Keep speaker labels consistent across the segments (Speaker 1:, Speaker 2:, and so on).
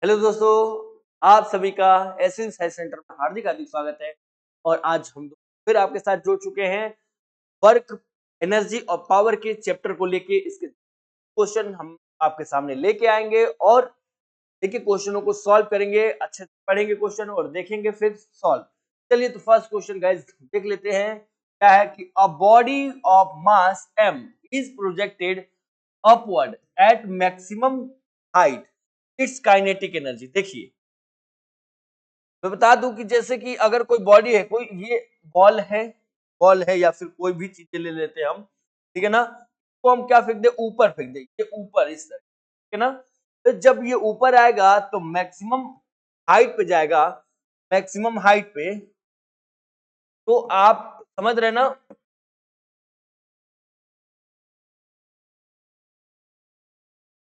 Speaker 1: Hello दोस्तों, आप सभी का एसेंस हेल्थ सेंटर में हार्दिक हार्दिक स्वागत है। और आज हम फिर आपके साथ जुड़ चुके हैं वर्क, एनर्जी और पावर के चैप्टर को लेके। इसके क्वेश्चन हम आपके सामने लेके आएंगे और देखिए क्वेश्चनों को सॉल्व करेंगे, अच्छे से पढ़ेंगे क्वेश्चन और देखेंगे फिर सॉल्व। चलिए तो फर्स्ट क्वेश्चन गाइस देख लेते हैं। क्या है कि a body of mass m is projected upward at maximum height, its kinetic energy. देखिए मैं बता दूं कि जैसे कि अगर कोई बॉडी है, कोई ये बॉल है या फिर कोई भी चीजें ले लेते हैं हम, ठीक है ना। तो हम क्या फेंक दे, ऊपर फेंक दे, ये ऊपर इस तरह, ठीक है ना। तो जब ये ऊपर आएगा तो मैक्सिमम हाइट पे जाएगा, मैक्सिमम हाइट पे। तो आप समझ रहे ना,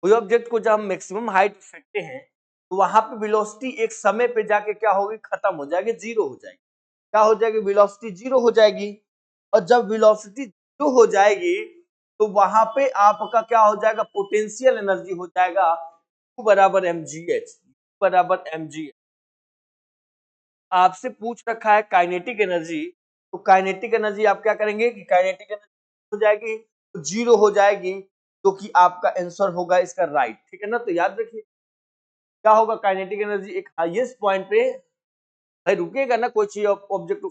Speaker 1: कोई ऑब्जेक्ट को जब हम मैक्सिमम हाइट पे फेंकते हैं तो वहां पे वेलोसिटी एक समय पे जाके क्या होगी, खत्म हो जाएगी, जीरो हो जाएगी। क्या हो जाएगी, वेलोसिटी जीरो हो जाएगी। और जब वेलोसिटी जीरो हो जाएगी तो वहां पे आपका क्या हो जाएगा, पोटेंशियल एनर्जी हो जाएगा U बराबर mgh, बराबर mgh। आपसे पूछ रखा है काइनेटिक एनर्जी, तो काइनेटिक एनर्जी आप क्या करेंगे कि काइनेटिक एनर्जी हो जाएगी तो जीरो हो जाएगी, जो कि आपका आंसर होगा इसका राइट, ठीक है ना। तो याद रखिए क्या होगा, काइनेटिक एनर्जी एक हाईएस्ट पॉइंट पे भाई रुकेगा ना, कोई चीज ऑब्जेक्ट टू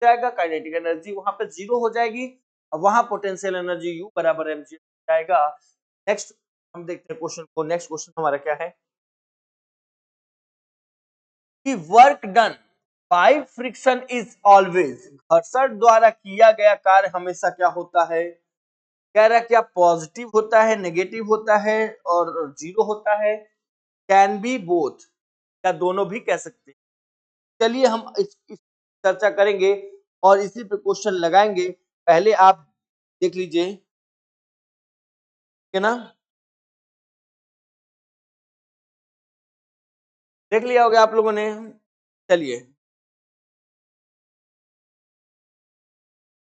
Speaker 1: जाएगा, काइनेटिक एनर्जी वहां पे जीरो हो जाएगी और वहां पोटेंशियल एनर्जी यू बराबर एम जी जाएगा। नेक्स्ट हम देखते हैं क्वेश्चन को। नेक्स्ट क्वेश्चन हमारा क्या है कि work done by friction is always, घर्षण द्वारा किया गया कार्य हमेशा क्या होता है। कह रहा है क्या पॉजिटिव होता है, नेगेटिव होता है और जीरो होता है। कैन बी बोथ, या दोनों भी कह सकते हैं। चलिए हम इस चर्चा करेंगे और इसी पे क्वेश्चन लगाएंगे। पहले आप देख लीजिए, है ना, देख लिया होगा आप लोगों ने। चलिए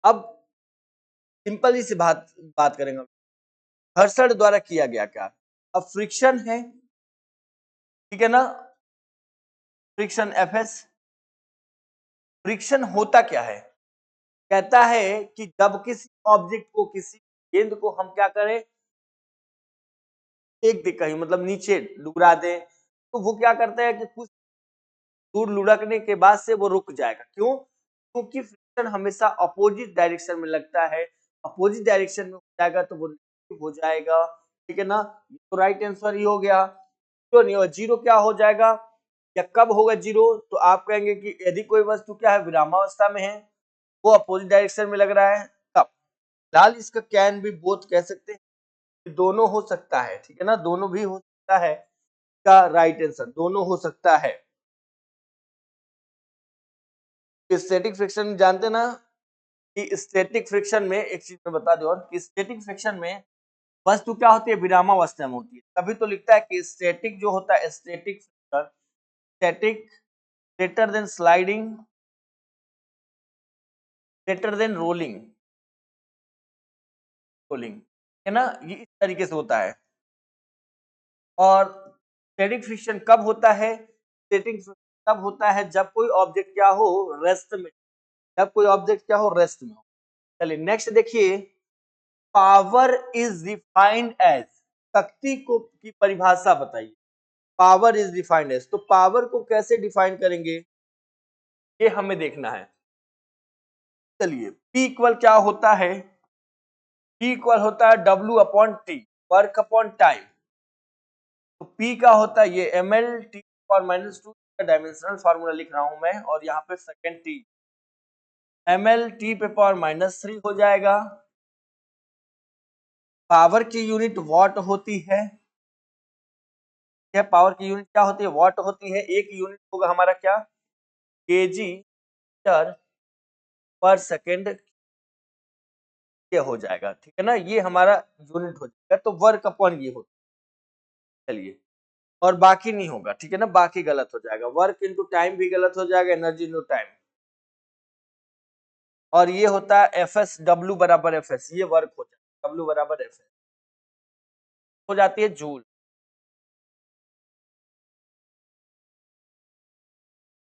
Speaker 1: अब सिंपल ही सी बात बात करेंगे। घर्षण द्वारा किया गया क्या, अब फ्रिक्शन है, ठीक है ना, फ्रिक्शन एफएस। फ्रिक्शन होता क्या है, कहता है कि जब किसी ऑब्जेक्ट को, किसी गेंद को हम क्या करें, एक दिक्कत मतलब नीचे डुबरा दें, तो वो क्या करता है कि कुछ दूर लुढ़कने के बाद से वो रुक जाएगा। क्यों, क्योंकि फ्रिक्शन हमेशा अपोजिट डायरेक्शन में लगता है। अपोजिट डायरेक्शन में हो जाएगा तो वो नेगेटिव हो जाएगा, ठीक है ना। तो राइट आंसर ही हो गया। तो नहीं होगा, जीरो क्या हो जाएगा, या कब होगा जीरो, तो आप कहेंगे कि यदि कोई वस्तु क्या है, विरामावस्था में है, वो अपोजिट डायरेक्शन में लग रहा है, तब। फिलहाल इसका कैन भी बोथ कह सकते हैं, दोनों हो सकता है, ठीक है ना, दोनों भी हो सकता है। का राइट आंसर दोनों हो सकता है। स्टैटिक फ्रिक्शन जानते ना, कि स्टैटिक फ्रिक्शन में एक चीज मैं बता दूं और कि स्टैटिक फ्रिक्शन में वस्तु क्या होती है, विरामावस्था में होती है। तभी तो लिखता है कि स्टैटिक जो होता है, static friction, static greater than sliding, greater than rolling, rolling, है ना, ये इस तरीके से होता है। और स्टैटिक फ्रिक्शन कब होता है, स्टैटिक तब होता है जब कोई ऑब्जेक्ट क्या हो, रेस्ट में, जब कोई ऑब्जेक्ट क्या हो, रेस्ट में हो। चलिए नेक्स्ट देखिए, पावर इज डिफाइंड एज, शक्ति को की परिभाषा बताइए। पावर इज डिफाइंड एज, तो पावर को कैसे डिफाइन करेंगे, ये हमें देखना है। चलिए P इक्वल क्या होता है, P इक्वल होता है W upon T, work upon time. तो P का होता है ये ml t पावर माइनस 2 का डायमेंशनल फार्मूला लिख रहा हूं मैं, और यहाँ पे सेकेंड t ml t पे पावर माइनस 3 हो जाएगा। पावर की यूनिट वॉट होती है, क्या पावर की यूनिट क्या होती है, वॉट होती है। एक यूनिट होगा हमारा क्या, केजी पर सेकेंड ये हो जाएगा, ठीक है ना, ये हमारा यूनिट हो जाएगा। तो वर्क अपॉन ये होता है। चलिए और बाकी नहीं होगा, ठीक है ना, बाकी गलत हो जाएगा, वर्क इनटू टाइम भी गलत हो जाएगा, एनर्जी इनटू टाइम। और ये होता है एफ एस, डब्ल्यू बराबर एफ एस, ये वर्क हो जाएगा, डब्ल्यू बराबर एफ एस हो जाती है जूल।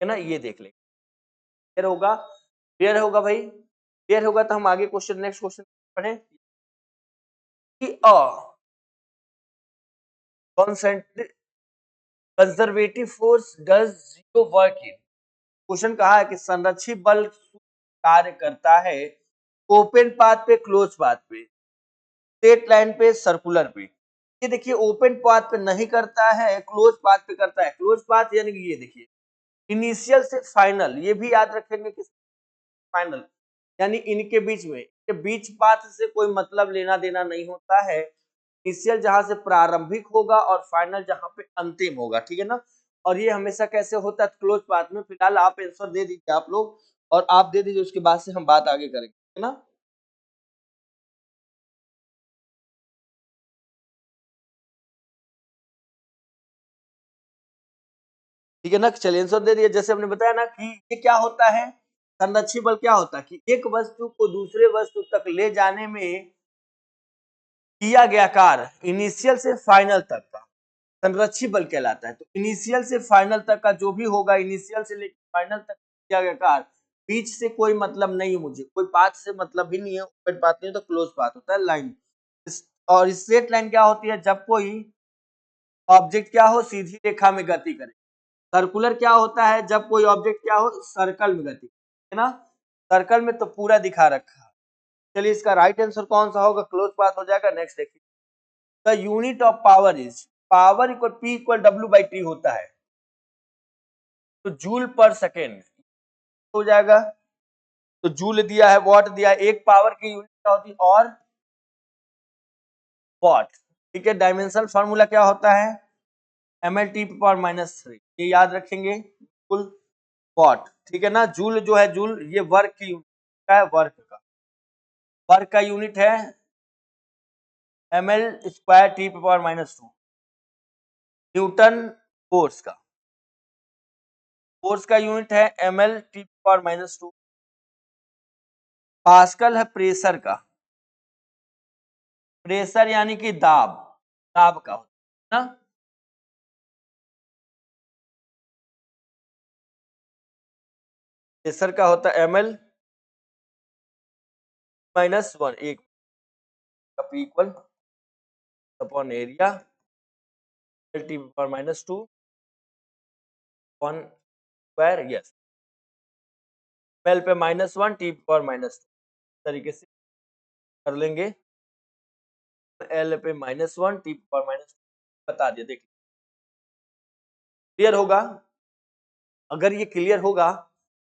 Speaker 1: है ना, ये देख लेंगे। क्लियर होगा, क्लियर होगा भाई, क्लियर होगा तो हम आगे क्वेश्चन, नेक्स्ट क्वेश्चन पढ़ें कि conservative force does zero work in. Question कहा है कि संरक्षित बल कार्य करता है ओपन पाथ पे, क्लोज पाथ पे, स्ट्रेट लाइन पे, सर्कुलर पे। ये देखिए ओपन पाथ पे नहीं करता है, क्लोज पाथ पे करता है। क्लोज पाथ यानी कि ये देखिए इनिशियल से फाइनल, ये भी याद रखेंगे कि फाइनल यानी इनके बीच में, के बीच पाथ से कोई मतलब लेना देना नहीं होता है। इनिशियल जहां से प्रारंभिक होगा और फाइनल जहां पे अंतिम होगा, ठीक है ना। और ये हमेशा कैसे होता है, क्लोज पाथ में। फिलहाल आप आंसर दे दीजिए आप लोग, और आप दे दीजिए, उसके बाद से हम बात आगे करेंगे, है ना। ठीक है ना, चलिए आंसर दे दिए। जैसे हमने बताया ना कि ये क्या होता है, संरक्षी बल क्या होता है कि एक वस्तु को दूसरे वस्तु तक ले जाने में किया गया कार्य इनिशियल से फाइनल तक का संरक्षी बल कहलाता है। तो इनिशियल से फाइनल तक का जो भी होगा, इनिशियल से लेकर फाइनल तक किया गया कार्य, बीच से कोई मतलब नहीं है, मुझे कोई पाथ से मतलब ही नहीं है। ओपन पाथ नहीं तो क्लोज पाथ होता है, लाइन। और स्ट्रेट लाइन क्या होती है, जब कोई ऑब्जेक्ट क्या हो, सीधी रेखा में गति करे। सर्कुलर क्या होता है, जब कोई ऑब्जेक्ट क्या हो, सर्कल में गति, है ना। सर्कल में तो पूरा दिखा रखा है। चलिए इसका राइट आंसर कौन सा होगा, क्लोज पाथ हो जाएगा। नेक्स्ट देखिए, the unit of power is, power equal P equal W by T होता है, तो जूल पर सेकेंड हो जाएगा। तो जूल दिया है, वॉट दिया है, एक पावर की यूनिट क्या होती है, और वॉट। ठीक है, डायमेंशनल फार्मूला क्या होता है, M L T power minus 3, ये याद रखेंगे बिल्कुल। वॉट, ठीक है ना। जूल जो है, जूल ये वर्क की यूनिट है, वर्क का यूनिट है M L square T power minus 2। Newton force का यूनिट है M L T power minus 2। Pascal है प्रेशर का, प्रेशर यानी कि दाब, दाब का होता है ना। प्रेशर का होता है एम एल माइनस 1, एक equal upon area L T power minus 2 upon square, yes, L पे माइनस 1 टी पावर माइनस 2 तरीके से कर लेंगे। एल पे माइनस 1 टी पावर माइनस, बता दिया, देखिए क्लियर होगा। अगर ये क्लियर होगा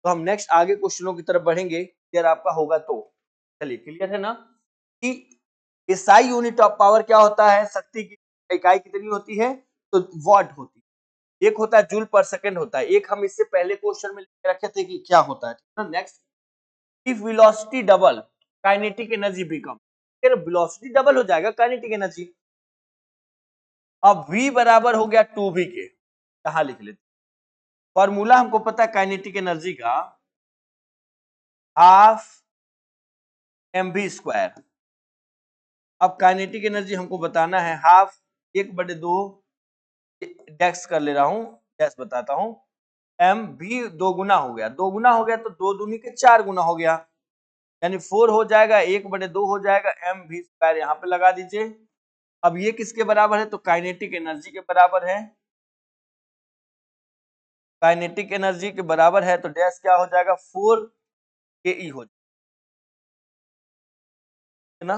Speaker 1: तो हम नेक्स्ट आगे क्वेश्चनों की तरफ बढ़ेंगे। क्लियर आपका होगा तो चलिए, क्लियर है ना कि एसआई यूनिट ऑफ पावर क्या होता है, शक्ति की इकाई कितनी होती है, तो वॉट होती है। एक होता है जूल पर सेकंड होता है, एक हम इससे पहले क्वेश्चन में लिख के रखे थे कि क्या होता है। Next, if velocity double kinetic energy become, फिर वेलोसिटी डबल हो जाएगा, काइनेटिक एनर्जी। अब v बराबर हो गया 2v के, कहा लिख लेते, फॉर्मूला हमको पता है काइनेटिक एनर्जी का, हाफ एम वी स्क्वायर। अब काइनेटिक एनर्जी हमको बताना है हाफ 1/2, डेक्स कर ले रहा हूं, डैश बताता हूं, एम भी दो गुना हो गया, दो गुना हो गया तो दो दूनी के 4 गुना हो गया, यानी 4 हो जाएगा, 1/2 हो जाएगा, एम वी स्क्वायर यहाँ पे लगा दीजिए। अब ये किसके बराबर है, तो काइनेटिक एनर्जी के बराबर है। काइनेटिक एनर्जी के बराबर है तो डैश क्या हो जाएगा, 4 के ई हो जाएगा ना।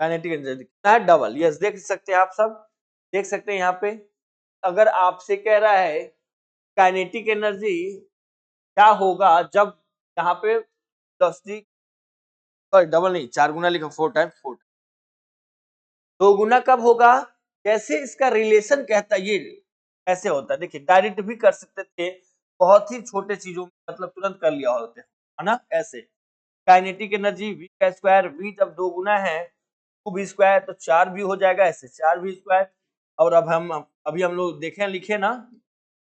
Speaker 1: काइनेटिक एनर्जी कितना है, डबल, यस, देख सकते हैं आप सब, देख सकते हैं यहाँ पे। अगर आपसे कह रहा है काइनेटिक एनर्जी क्या होगा जब यहाँ पे वेलोसिटी, सॉरी डबल नहीं, 4 गुना लिखा, 4 टाइम्स 4, दो गुना कब होगा, कैसे इसका रिलेशन कहता है, ये ऐसे होता है। देखिए डायरेक्ट भी कर सकते थे, बहुत ही छोटे चीजों में मतलब तुरंत कर लिया होते हैं, है ना। ऐसे काइनेटिक एनर्जी v का स्क्वायर, v जब दो गुना है 2v स्क्वायर तो 4v हो जाएगा, ऐसे 4v स्क्वायर। और अब हम अभी हम लोग देखें लिखे ना,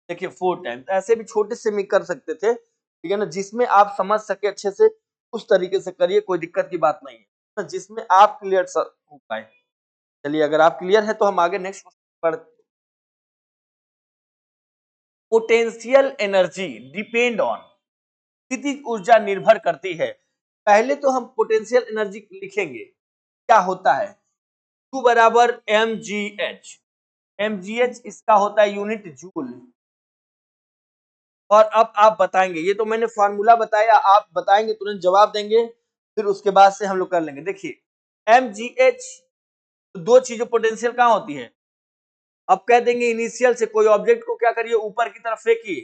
Speaker 1: देखिए 4 टाइम्स, ऐसे भी छोटे से में कर सकते थे, ठीक है ना, जिसमें आप समझ सके अच्छे से उस तरीके से करिए, कोई दिक्कत की बात नहीं है, जिसमें आप क्लियर हो पाए। चलिए अगर आप क्लियर है तो हम आगे नेक्स्ट क्वेश्चन पर पोटेंशियल एनर्जी डिपेंड ऑन, स्थितिज ऊर्जा निर्भर करती है। पहले तो हम पोटेंशियल एनर्जी लिखेंगे, क्या होता है, Q बराबर mgh, mgh इसका होता है यूनिट जूल। और अब आप बताएंगे, ये तो मैंने फार्मूला बताया, आप बताएंगे, तुरंत जवाब देंगे, फिर उसके बाद से हम लोग कर लेंगे। देखिए mgh, दो चीजों पोटेंशियल कहां होती है, अब कह देंगे इनिशियल से कोई ऑब्जेक्ट को क्या करिए, ऊपर की तरफ फेंकिए,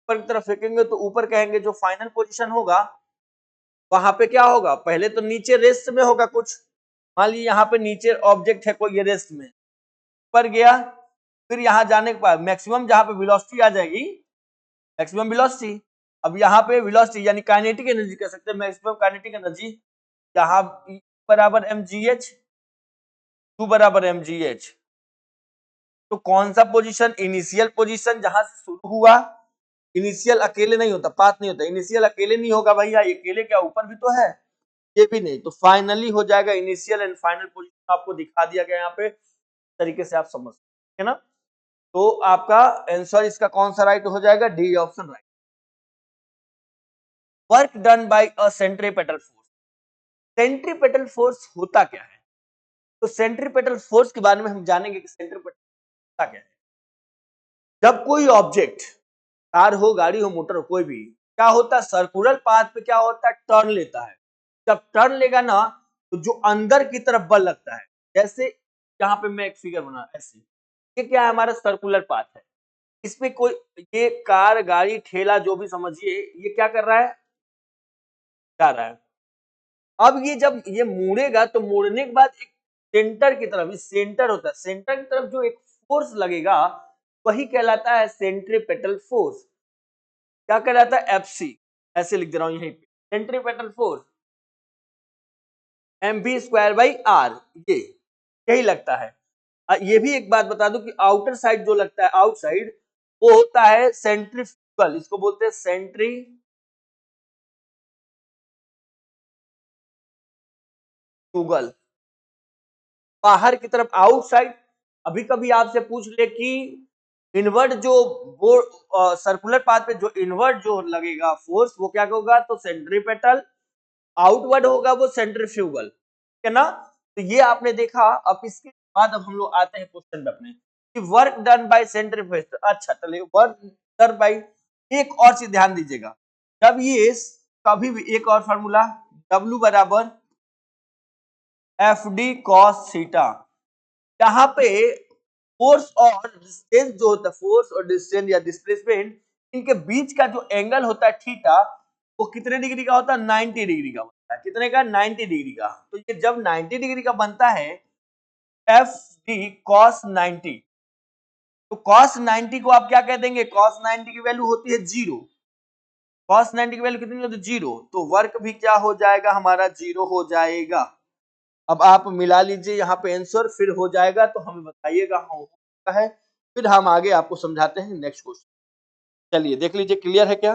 Speaker 1: ऊपर की तरफ फेंकेंगे तो ऊपर कहेंगे जो फाइनल पोजीशन होगा वहां पे क्या होगा, पहले तो नीचे रेस्ट में होगा कुछ, मान लीजिए यहाँ पे नीचे ऑब्जेक्ट है कोई, ये रेस्ट में, ऊपर गया, फिर यहाँ जाने के बाद मैक्सिमम जहां पे वेलोसिटी आ जाएगी, मैक्सिमम वेलोसिटी, अब यहाँ पे वेलोसिटी यानी काइनेटिक एनर्जी कह सकते हैं, मैक्सिमम काइनेटिक एनर्जी यहाँ बराबर mgh, Q बराबर mgh। तो कौन सा पोजीशन, इनिशियल पोजीशन जहां से शुरू हुआ, इनिशियल अकेले नहीं होता, पाथ नहीं होता, इनिशियल अकेले नहीं होगा भैया, अकेले क्या ऊपर भी तो है, ये भी नहीं, तो फाइनली हो जाएगा इनिशियल एंड फाइनल पोजीशन, आपको दिखा दिया गया यहाँ पे, तरीके से आप समझ सकते हैं ना। तो आपका आंसर इसका कौन सा राइट हो जाएगा, D option right. Work done by a centripetal force, centripetal force होता क्या है, तो सेंट्रीपेटल फोर्स के बारे में हम जानेंगे कि सेंट्रीपेटल होता क्या है। जब कोई ऑब्जेक्ट, कार हो, गाड़ी हो, मोटर हो, कोई भी, क्या होता है, सर्कुलर पाथ पे क्या होता है, टर्न लेता है, जब टर्न लेगा ना तो जो अंदर की तरफ बल लगता है, जैसे यहाँ पे मैं एक फिगर बना ऐसे, ये क्या है, हमारा सर्कुलर पाथ है, इसमें कोई, ये कार, गाड़ी, ठेला जो भी समझिए, ये क्या कर रहा है, जा रहा है। अब ये जब ये मुड़ेगा तो मुड़ने के बाद एक सेंटर की तरफ, इस सेंटर होता है, सेंटर की तरफ जो एक फोर्स लगेगा वही कहलाता है सेंट्रीपेटल फोर्स। क्या कहलाता है, एफसी, ऐसे लिख दे रहा हूं यहीं पे, सेंट्रीपेटल फोर्स mv²/r, ये यही लगता है। ये भी एक बात बता दूं कि आउटर साइड जो लगता है, आउटसाइड, वो होता है सेंट्रीफ्यूगल, इसको बोलते हैं सेंट्रीफ्यूगल, बाहर की तरफ आउटसाइड। अभी कभी आपसे पूछ ले कि इनवर्ट जो, वो सर्कुलर पाथ पे जो इनवर्ट जो लगेगा फोर्स, वो क्या होगा, तो सेंट्रीपेटल, आउटवर्ड होगा वो सेंट्रीफ्यूगल, है ना। तो ये आपने देखा। अब इसके बाद अब हम लोग आते हैं क्वेश्चन पे अपने, कि वर्क डन बाय सेंट्रीफ्यूगल। अच्छा चलिए, वर्क डन बाय, एक और चीज ध्यान दीजिएगा, जब ये कभी भी, एक और फार्मूला, W बराबर FD cos थीटा, यहाँ पे फोर्स और डिस्टेंस जो होता है, फोर्स और डिस्टेंस या डिस्प्लेसमेंट, इनके बीच का जो एंगल होता है थीटा, वो कितने डिग्री का होता है, 90 डिग्री का बनता है, कितने का, 90 डिग्री का। तो ये जब 90 डिग्री का बनता है, एफ डी कॉस 90, तो कॉस 90 को आप क्या कह देंगे, कॉस 90 की वैल्यू होती है 0, कॉस 90 की वैल्यू कितनी होती है, 0, तो वर्क भी क्या हो जाएगा, हमारा 0 हो जाएगा। अब आप मिला लीजिए यहाँ पे आंसर, फिर हो जाएगा, तो हमें बताइएगा हाँ होता है, फिर हम आगे आपको समझाते हैं नेक्स्ट क्वेश्चन। चलिए देख लीजिए, क्लियर है क्या,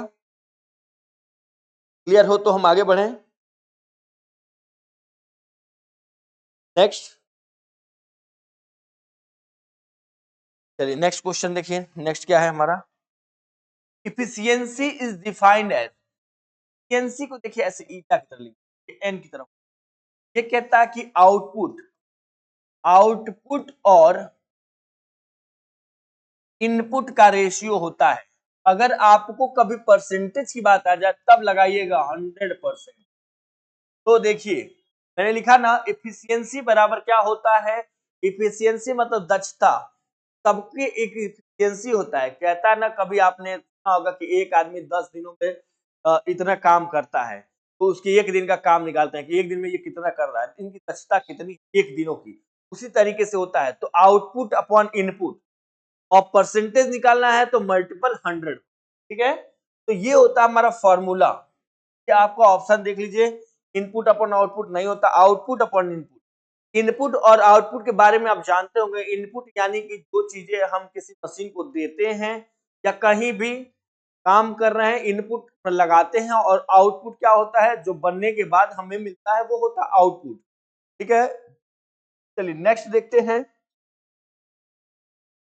Speaker 1: क्लियर हो तो हम आगे बढ़े नेक्स्ट। चलिए नेक्स्ट क्वेश्चन देखिए, नेक्स्ट क्या है हमारा, efficiency is defined as, efficiency को देखिए ऐसे ईटा की तरफ लिखिए, एन की तरफ, ये कहता है कि आउटपुट, आउटपुट और इनपुट का रेशियो होता है। अगर आपको कभी परसेंटेज की बात आ जाए तब लगाइएगा 100%। तो देखिए मैंने लिखा ना, इफिशियंसी बराबर क्या होता है, इफिशियंसी मतलब दक्षता, सबके एक इफिशियंसी होता है, कहता है ना, कभी आपने सुना होगा कि एक आदमी 10 दिनों में इतना काम करता है, तो उसके एक दिन का काम निकालते हैं कि एक दिन में ये कितना कर रहा है, इनकी दक्षता कितनी एक दिनों की, उसी तरीके से होता है। तो आउटपुट अपॉन इनपुट, और परसेंटेज निकालना है तो मल्टीपल 100, ठीक है। तो ये होता है हमारा फॉर्मूला, क्या आपको ऑप्शन देख लीजिए, इनपुट अपॉन आउटपुट नहीं होता, आउटपुट अपॉन इनपुट। इनपुट और आउटपुट के बारे में आप जानते होंगे, इनपुट यानी कि जो चीजें हम किसी मशीन को देते हैं या कहीं भी काम कर रहे हैं, इनपुट लगाते हैं, और आउटपुट क्या होता है, जो बनने के बाद हमें मिलता है वो होता है आउटपुट, ठीक है। चलिए नेक्स्ट देखते हैं,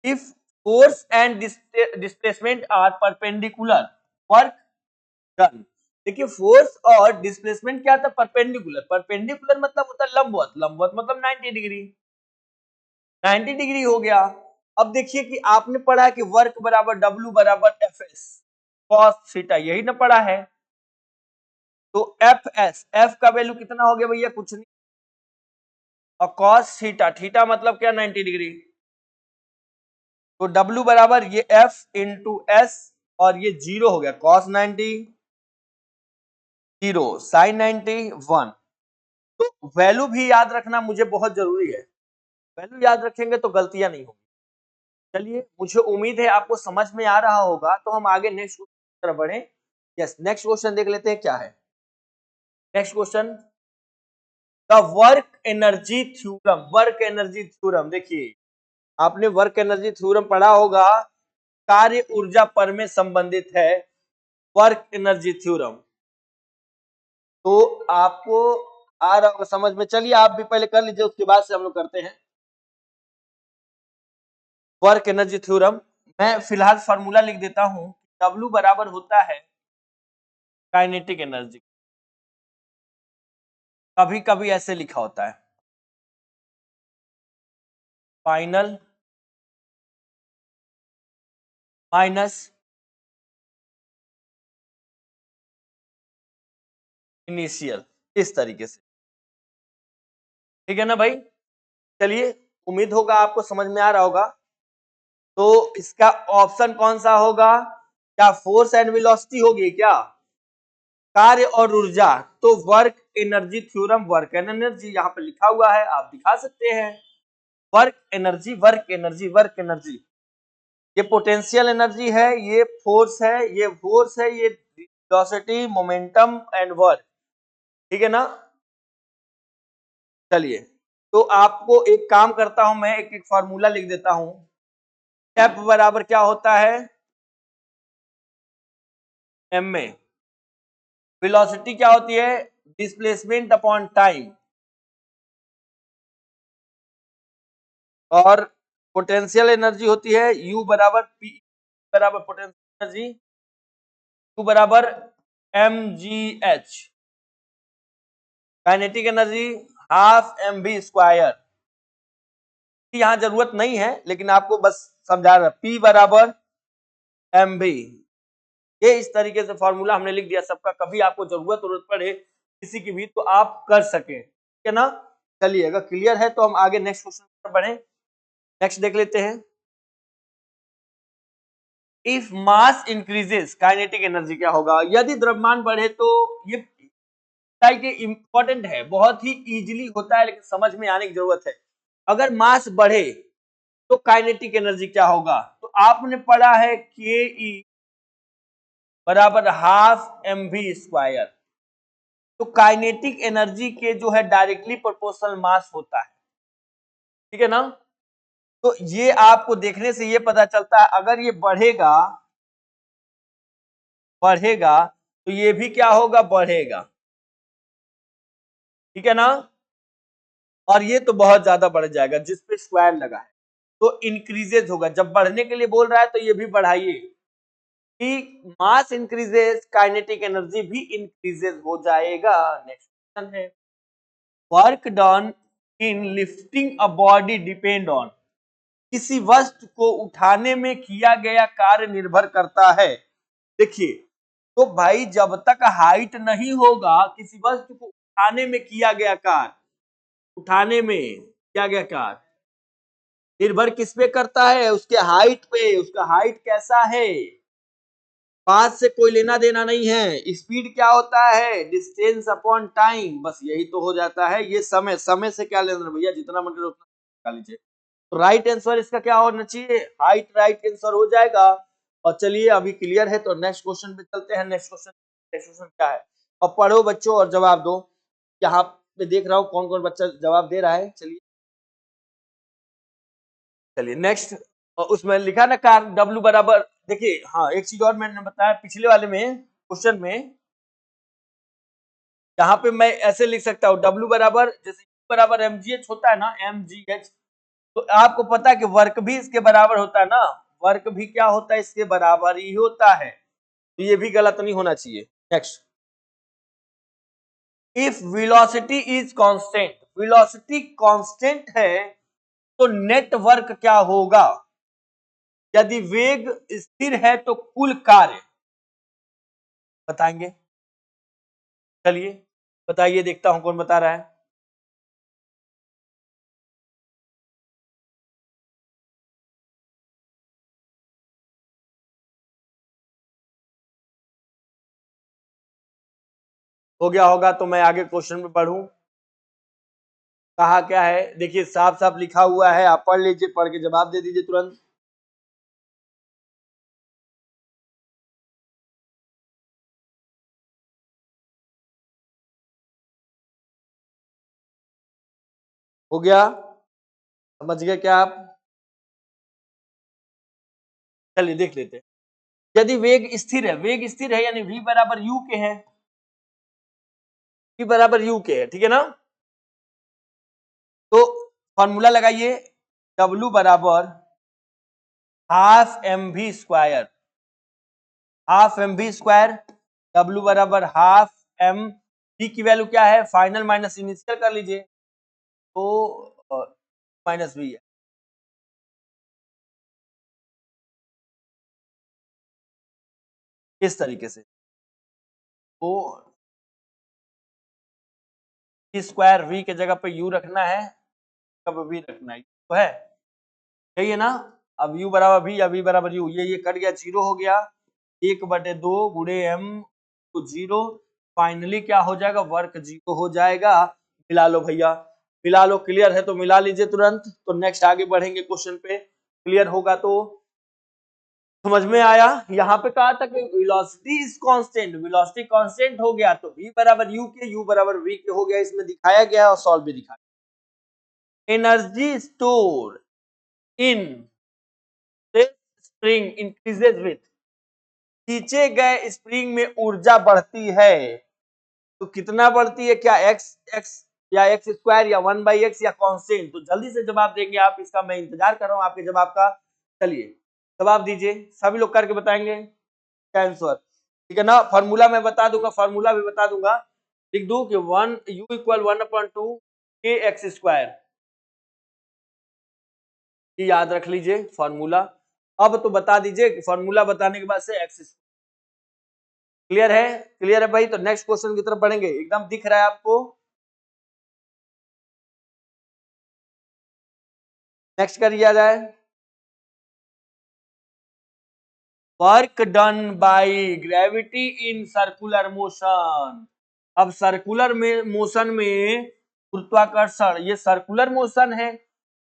Speaker 1: if force and displacement are perpendicular, work done. देखिए फोर्स और डिस्प्लेसमेंट क्या था, परपेंडिकुलर। परपेंडिकुलर मतलब होता है लंबवत, लंबवत मतलब 90 डिग्री, 90 डिग्री हो गया। अब देखिए कि आपने पढ़ा कि वर्क बराबर डब्ल्यू बराबर एफ एस कॉस थीटा, यही ना पढ़ा है। तो एफ एस, एफ का वैल्यू कितना हो गया भैया, कुछ नहीं, और कॉस थीटा, थीटा मतलब क्या 90 डिग्री। तो डब्ल्यू बराबर ये एफ इंटू एस, और ये जीरो हो गया, कॉस 90 जीरो, साइन 90 1। तो वैल्यू भी याद रखना मुझे बहुत जरूरी है, वैल्यू याद रखेंगे तो गलतियां नहीं होंगी। चलिए मुझे उम्मीद है आपको समझ में आ रहा होगा, तो हम आगे नेक्स्ट क्वेश्चन की तरफ बढ़े। यस, नेक्स्ट क्वेश्चन देख लेते हैं क्या है। Next question, the work energy theorem, work energy theorem. देखिए आपने वर्क एनर्जी थ्योरम पढ़ा होगा, कार्य ऊर्जा पर में संबंधित है वर्क एनर्जी थ्योरम, तो आपको आ रहा होगा समझ में। चलिए आप भी पहले कर लीजिए, उसके बाद से हम लोग करते हैं वर्क एनर्जी थ्योरम। मैं फिलहाल फॉर्मूला लिख देता हूं, W बराबर होता है काइनेटिक एनर्जी, कभी कभी ऐसे लिखा होता है फाइनल माइनस इनिशियल, इस तरीके से, ठीक है ना भाई। चलिए उम्मीद होगा आपको समझ में आ रहा होगा। तो इसका ऑप्शन कौन सा होगा, क्या फोर्स एंड वेलोसिटी होगी, क्या कार्य और ऊर्जा। तो work energy theorem, work and energy यहाँ पे लिखा हुआ है, आप दिखा सकते हैं, work energy work energy work energy. ये पोटेंशियल एनर्जी है, ये फोर्स है, ये फोर्स है, ये वेलोसिटी मोमेंटम एंड वर्क, ठीक है ना। चलिए तो आपको एक काम करता हूं, मैं एक एक फॉर्मूला लिख देता हूं। एफ बराबर क्या होता है, एम में वेलोसिटी क्या होती है, डिस्प्लेसमेंट अपॉन टाइम, और पोटेंशियल एनर्जी होती है यू बराबर पी बराबर पोटेंशियल एनर्जी, यू बराबर M G H, kinetic energy half M v square. यहाँ जरूरत नहीं है लेकिन आपको बस समझा रहा, पी बराबर एम बी। ये इस तरीके से फॉर्मूला हमने लिख दिया सबका, कभी आपको जरूरत पड़े किसी की भी तो आप कर सके, ठीक है ना। चलिए अगर क्लियर है तो हम आगे नेक्स्ट क्वेश्चन पर बढ़े। नेक्स्ट देख लेते हैं, if mass increases kinetic energy क्या होगा, यदि द्रव्यमान बढ़े तो ये इंपॉर्टेंट है, बहुत ही इजीली होता है लेकिन समझ में आने की जरूरत है। अगर मास बढ़े तो काइनेटिक एनर्जी क्या होगा, तो आपने पढ़ा है के ई बराबर हाफ एम वी स्क्वायर। तो काइनेटिक एनर्जी के जो है डायरेक्टली प्रोपोर्शनल मास होता है, ठीक है ना। तो ये आपको देखने से ये पता चलता है, अगर ये बढ़ेगा बढ़ेगा तो ये भी क्या होगा, बढ़ेगा, ठीक है ना। और ये तो बहुत ज्यादा बढ़ जाएगा जिस पे स्क्वायर लगा है, तो इंक्रीजेज होगा, जब बढ़ने के लिए बोल रहा है तो ये भी बढ़ाइए कि मास इंक्रीजेज काइनेटिक एनर्जी भी इंक्रीजेज हो जाएगा। नेक्स्ट क्वेश्चन है, work done in lifting a body depend on, किसी वस्तु को उठाने में किया गया कार्य निर्भर करता है। देखिए तो भाई जब तक हाइट नहीं होगा, किसी वस्तु को उठाने में किया गया कार्य, उठाने में किया गया कार्य निर्भर किस पे करता है, उसके हाइट पे, उसका हाइट कैसा है, पाथ से कोई लेना देना नहीं है। स्पीड क्या होता है, डिस्टेंस अपॉन टाइम, बस यही तो हो जाता है। ये समय, समय से क्या लेना भैया, जितना मन करे उतना निकाल लीजिए। तो राइट आंसर इसका क्या होना चाहिए, हाइट राइट आंसर हो जाएगा। और चलिए अभी क्लियर है तो नेक्स्ट क्वेश्चन पे चलते हैं। नेक्स्ट क्वेश्चन क्या है, और पढ़ो बच्चों और जवाब दो। यहाँ पे देख रहा हूँ कौन कौन बच्चा जवाब दे रहा है। चलिए चलिए नेक्स्ट, उसमें लिखा ना कार डब्ल्यू बराबर, देखिए हाँ एक चीज और मैंने बताया पिछले वाले में क्वेश्चन में, यहाँ पे मैं ऐसे लिख सकता हूँ डब्ल्यू बराबर, जैसे एम जी एच होता है ना, एम जी एच, तो आपको पता है कि वर्क भी इसके बराबर होता है ना, वर्क भी क्या होता है, इसके बराबर ही होता है, तो ये भी गलत नहीं होना चाहिए। Next, if velocity is constant, velocity constant है तो नेट वर्क क्या होगा? यदि वेग स्थिर है तो कुल कार्य बताएंगे। चलिए बताइए, देखता हूं कौन बता रहा है। हो गया होगा तो मैं आगे क्वेश्चन में पढ़ूं। कहा क्या है, देखिए साफ साफ लिखा हुआ है, आप पढ़ लीजिए, पढ़ के जवाब दे दीजिए तुरंत। हो गया, समझ गए क्या आप? चलिए देख लेते हैं। यदि वेग स्थिर है, वेग स्थिर है यानी v बराबर u के है, v बराबर u के है, ठीक है ना? तो फॉर्मूला लगाइए, w बराबर half M V square, half M V square, w बराबर हाफ एम, v की वैल्यू क्या है, फाइनल माइनस इनिशियल कर लीजिए, तो माइनस v है। इस तरीके से तो स्क्वायर v के जगह पे u रखना है, कब v रखना है तो है, सही है ना? अब u बराबर v या v बराबर u, ये कट गया, जीरो हो गया, 1/2 गुणे m तो जीरो, फाइनली क्या हो जाएगा, वर्क जीरो हो जाएगा। मिला लो भैया, मिला लो, क्लियर है तो मिला लीजिए तुरंत। तो नेक्स्ट आगे बढ़ेंगे क्वेश्चन पे, क्लियर होगा तो समझ में आया। यहाँ पे कहा था कि velocity is constant, velocity constant हो गया तो v बराबर u के, u बराबर v के हो गया, इसमें दिखाया गया और सॉल्व भी दिखाया। Energy store in spring increases with, खींचे गए स्प्रिंग में ऊर्जा बढ़ती है तो कितना बढ़ती है, क्या एक्स एक्स या एक्स स्क्वायर या 1/x या कांस्टेंट? तो जल्दी से जवाब देंगे आप, इसका मैं इंतजार कर रहा हूं आपके जवाब का। चलिए जवाब दीजिए, सभी लोग करके बताएंगे क्या आंसर, ठीक है ना? फॉर्मूला मैं बता दूंगा, फॉर्मूला भी बता दूंगा, लिख दू कि 1 u इक्वल 1/2 के एक्स स्क्वायर, याद रख लीजिए फॉर्मूला। अब तो बता दीजिए फॉर्मूला बताने के बाद से एक्स, क्लियर है? क्लियर है भाई, तो नेक्स्ट क्वेश्चन की तरफ बढ़ेंगे, एकदम दिख रहा है आपको? नेक्स्ट कर लिया जाए, work done by gravity in circular motion. अब सर्कुलर में मोशन में गुरुत्वाकर्षण, ये सर्कुलर मोशन है,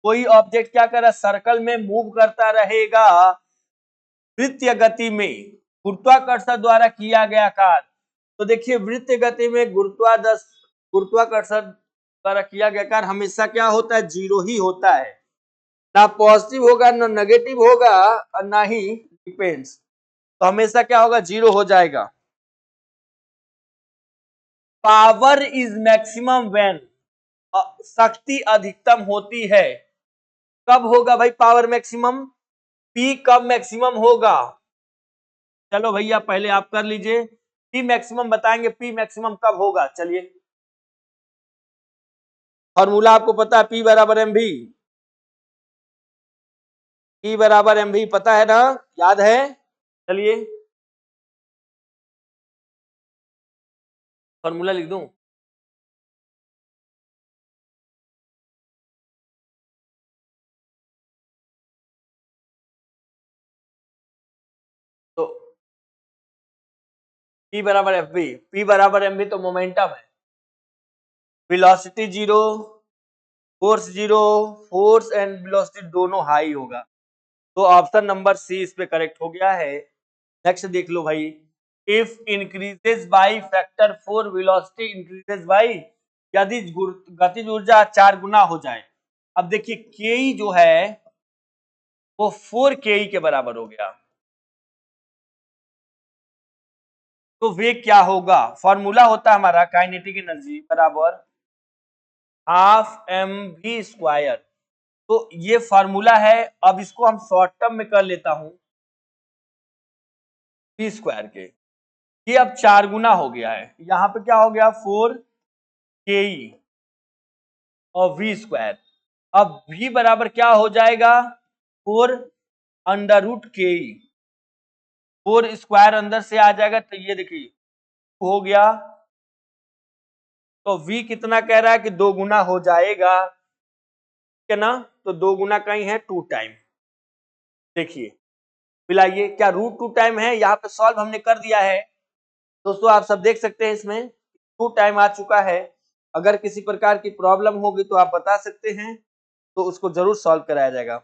Speaker 1: कोई ऑब्जेक्ट क्या कर रहा है, सर्कल में मूव करता रहेगा वृत्तीय गति में, गुरुत्वाकर्षण द्वारा किया गया कार्य। तो देखिए वृत्तीय गति में गुरुत्वाकर्षण द्वारा किया गया कार्य हमेशा क्या होता है, जीरो ही होता है, ना पॉजिटिव होगा ना नेगेटिव होगा और ना ही डिपेंड्स, तो हमेशा क्या होगा, जीरो हो जाएगा। पावर इज मैक्सिमम व्हेन, शक्ति अधिकतम होती है, कब होगा भाई पावर मैक्सिमम, पी कब मैक्सिमम होगा? चलो भैया पहले आप कर लीजिए, पी मैक्सिमम बताएंगे, पी मैक्सिमम कब होगा। चलिए फॉर्मूला आपको पता है, पी बराबर एम भी, पी बराबर एम भी पता है ना, याद है? चलिए फॉर्मूला लिख दूं, तो P बराबर एफ बी, P बराबर एम बी तो मोमेंटम है, velocity zero, force zero, force and velocity दोनों हाई होगा, तो ऑप्शन नंबर सी इस पे करेक्ट हो गया है। नेक्स्ट देख लो भाई, if increases by factor 4 velocity increases by, यदि गतिज ऊर्जा 4 गुना हो जाए। अब देखिए के जो है वो 4 के के बराबर हो गया, तो वेग क्या होगा, फॉर्मूला होता है हमारा काइनेटिक एनर्जी बराबर हाफ एम वी स्क्वायर, तो ये फार्मूला है। अब इसको हम शॉर्ट टर्म में कर लेता हूं v स्क्वायर के। ये अब 4 गुना हो गया है, यहां पे क्या हो गया 4ke और v स्क्वायर। अब v बराबर क्या हो जाएगा 4 अंडर रूट के ई, 4 स्क्वायर अंदर से आ जाएगा तो ये देखिए हो गया। तो v कितना कह रहा है कि 2 गुना हो जाएगा, ठीक है ना। तो 2 गुना कहीं है 2 टाइम। देखिए मिलाइए, क्या रूट 2 टाइम है, यहाँ पे सॉल्व हमने कर दिया है दोस्तों। आप सब देख सकते हैं इसमें 2 टाइम आ चुका है। अगर किसी प्रकार की प्रॉब्लम होगी तो आप बता सकते हैं, तो उसको जरूर सॉल्व कराया जाएगा।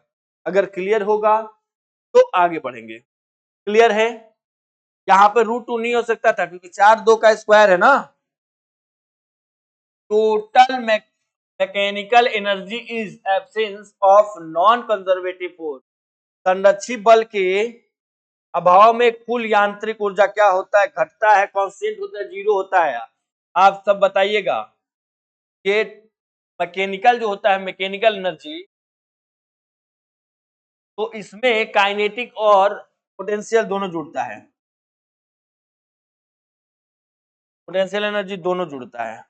Speaker 1: अगर क्लियर होगा तो आगे बढ़ेंगे। क्लियर है, यहाँ पे रूट 2 नहीं हो सकता था क्योंकि 4 2 का स्क्वायर है ना। Total mechanical energy is absence of non conservative force. संरक्षित बल के अभाव में कुल यांत्रिक ऊर्जा क्या होता है, घटता है, कांस्टेंट होता है, जीरो होता है। आप सब बताइएगा। ये मैकेनिकल जो होता है, मैकेनिकल एनर्जी, तो इसमें काइनेटिक और पोटेंशियल दोनों जुड़ता है। पोटेंशियल एनर्जी दोनों जुड़ता है।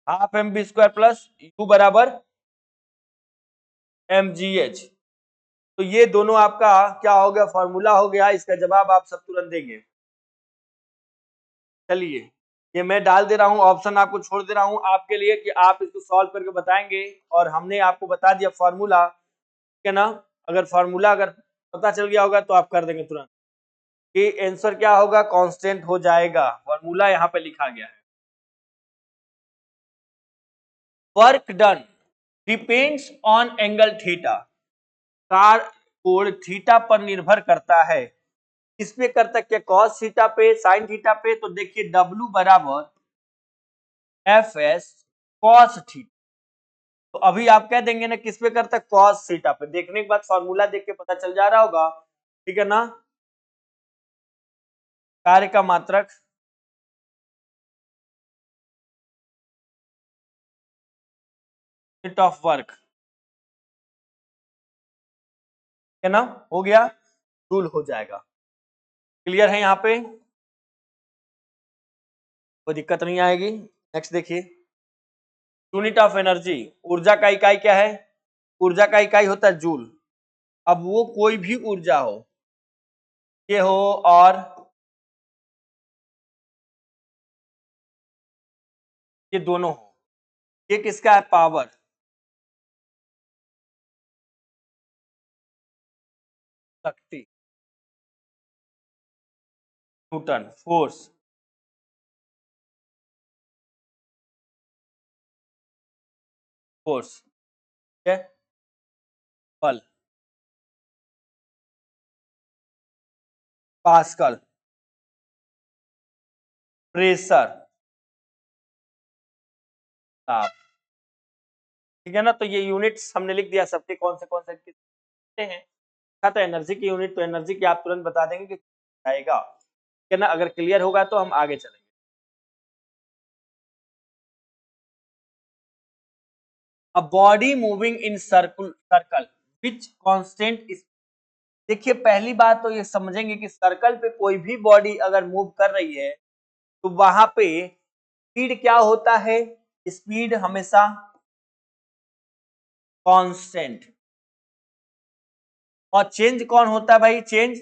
Speaker 1: Half M v square plus U बराबर एम जी एच। तो ये दोनों आपका क्या हो गया, फॉर्मूला हो गया। इसका जवाब आप सब तुरंत देंगे। चलिए ये मैं डाल दे रहा हूं, ऑप्शन आपको छोड़ दे रहा हूं आपके लिए कि आप इसको सॉल्व करके बताएंगे। और हमने आपको बता दिया फॉर्मूला, ठीक है ना। अगर फॉर्मूला अगर पता चल गया होगा तो आप कर देंगे तुरंत कि आंसर क्या होगा, कांस्टेंट हो जाएगा। फॉर्मूला यहाँ पे लिखा गया है। Work done depends on angle theta. Car कोण थीटा पर निर्भर करता है। किस पे करता है, क्या कॉस थीटा पे, साइन थीटा पे। तो देखिए W बराबर एफ एस कॉस थीटा। तो अभी आप कह देंगे ना किस पे करता है, कॉस थीटा पे। देखने के बाद फॉर्मूला देख के पता चल जा रहा होगा, ठीक है ना। कार्य का मात्रक यूनिट ऑफ वर्क, है ना, हो गया, जूल हो जाएगा। क्लियर है, यहाँ पे कोई दिक्कत नहीं आएगी। नेक्स्ट देखिए, यूनिट ऑफ एनर्जी, ऊर्जा का इकाई क्या है, ऊर्जा का इकाई होता है जूल। अब वो कोई भी ऊर्जा हो, ये हो और ये दोनों हो, ये किसका है, पावर, शक्ति, न्यूटन फोर्स, फोर्स, ठीक है, बल, पास्कल, प्रेशर, ताप, ठीक है ना। तो ये यूनिट्स हमने लिख दिया सबके, कौन से कितने हैं। तो एनर्जी की यूनिट, तो एनर्जी की आप तुरंत बता देंगे कि आएगा, ठीक है ना। अगर क्लियर होगा तो हम आगे चलेंगे। A body moving in circle which constant. देखिए पहली बात तो ये समझेंगे कि सर्कल पे कोई भी बॉडी अगर मूव कर रही है तो वहां पे स्पीड क्या होता है, स्पीड हमेशा कांस्टेंट। और चेंज कौन होता है भाई, चेंज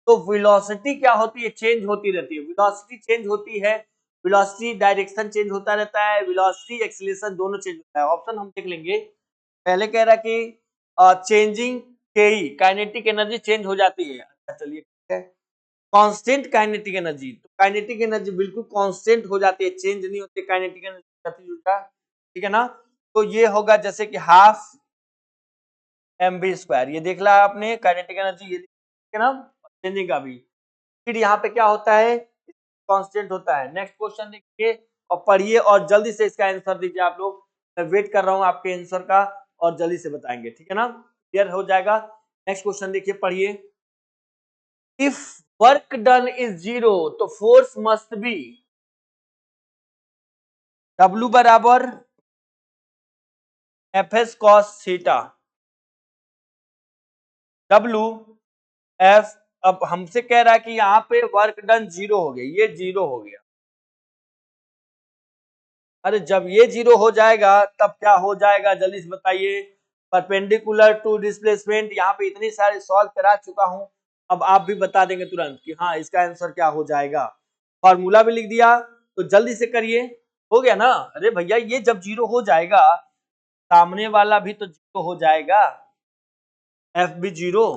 Speaker 1: तो वेलोसिटी क्या होती है, चेंज होती रहती है। वेलोसिटी चेंज होती है, वेलोसिटी डायरेक्शन चेंज होता रहता है, वेलोसिटी एक्सीलरेशन दोनों चेंज होता है। ऑप्शन हम देख लेंगे। पहले कह रहा कि चेंजिंग के ई काइनेटिक एनर्जी चेंज हो जाती है। अच्छा चलिए ठीक है। कांस्टेंट काइनेटिक एनर्जी, तो काइनेटिक एनर्जी बिल्कुल कांस्टेंट हो जाती है, चेंज नहीं होती काइनेटिक एनर्जी, ठीक है ना। तो ये होगा जैसे कि हाफ एम बी स्क्वायर, ये देख ला आपने काइनेटिक एनर्जी, ये ठीक है ना। चेंजिंग का भी फिर यहाँ पे क्या होता है, कांस्टेंट होता है। नेक्स्ट क्वेश्चन देखिए और पढ़िए और जल्दी से इसका आंसर दीजिए आप लोग। मैं वेट कर रहा हूँ आपके आंसर का और जल्दी से बताएंगे, ठीक है ना, क्लियर हो जाएगा। नेक्स्ट क्वेश्चन देखिए, पढ़िए। If work done is zero तो फोर्स मस्ट बी W बराबर F S cos theta W F. अब हमसे कह रहा है कि यहाँ पे वर्क डन 0 हो गया, ये 0 हो गया। अरे जब ये 0 हो जाएगा तब क्या हो जाएगा जल्दी से बताइए। परपेंडिकुलर टू डिस्प्लेसमेंट, यहाँ पे इतनी सारी सॉल्व करा चुका हूं, अब आप भी बता देंगे तुरंत कि हाँ इसका आंसर क्या हो जाएगा। फॉर्मूला भी लिख दिया, तो जल्दी से करिए। हो गया ना। अरे भैया ये जब 0 हो जाएगा, सामने वाला भी तो 0 हो जाएगा, एफ भी 0।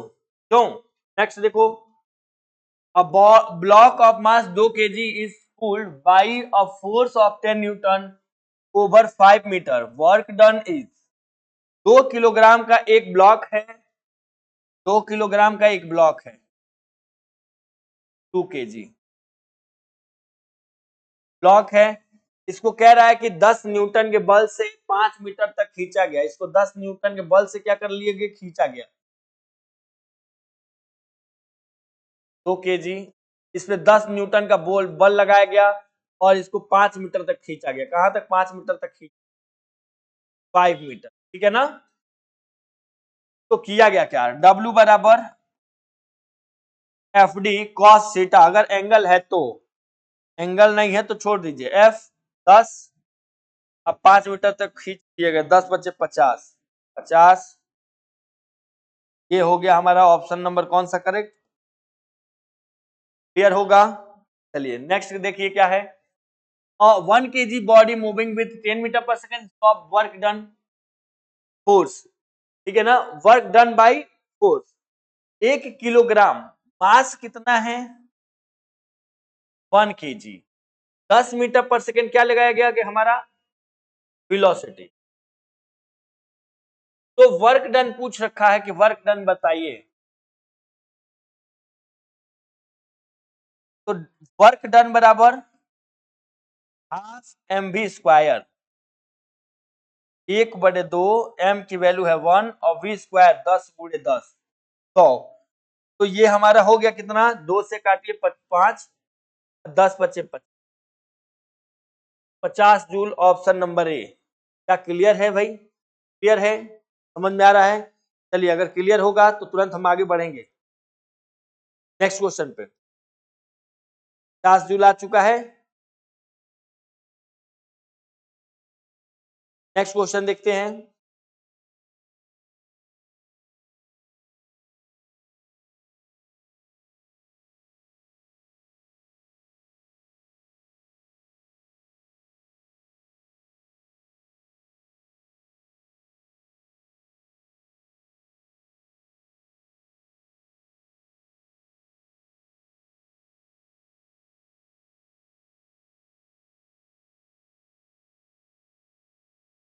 Speaker 1: क्यों? नेक्स्ट देखो, a block of mass 2 kg is pulled by a force of 10 newton over 5 meter, work done is। 2 kilogram का एक ब्लॉक है, 2 किलोग्राम का एक ब्लॉक है, 2 केजी ब्लॉक है। इसको कह रहा है कि 10 न्यूटन के बल से 5 मीटर तक खींचा गया। इसको 10 न्यूटन के बल से क्या कर लिए गए, खींचा गया। 2 केजी, इसमें 10 न्यूटन का बल लगाया गया और इसको 5 मीटर तक खींचा गया। कहां तक? 5 मीटर तक खींचा, 5 मीटर, ठीक है ना। तो किया गया क्या, W बराबर एफ डी कॉस थीटा, अगर एंगल है तो, एंगल नहीं है तो छोड़ दीजिए। एफ 10, अब 5 मीटर तक खींच दिए गए, 10 बचे 50, 50। ये हो गया हमारा ऑप्शन नंबर कौन सा करेक्ट, क्लियर होगा। चलिए नेक्स्ट देखिए क्या है। 1 kg body moving with 10 metre पर second, stop work done force, ठीक है ना, work done by force. 1 kilogram, mass कितना है 1 kg, 10 मीटर पर सेकेंड क्या लगाया गया कि हमारा वेलोसिटी। तो वर्क डन पूछ रखा है कि वर्क डन बताइए, तो वर्क डन बराबर half M V square, 1/2, M की वैल्यू है 1 और वी स्क्वायर 10 गुणे 10, 100। तो ये हमारा हो गया कितना, 2 से काटिए 5, 10 बचे 50 जूल, ऑप्शन नंबर ए। क्या क्लियर है भाई, क्लियर है, समझ में आ रहा है। चलिए अगर क्लियर होगा तो तुरंत हम आगे बढ़ेंगे नेक्स्ट क्वेश्चन पे। 50 जूल आ चुका है। नेक्स्ट क्वेश्चन देखते हैं।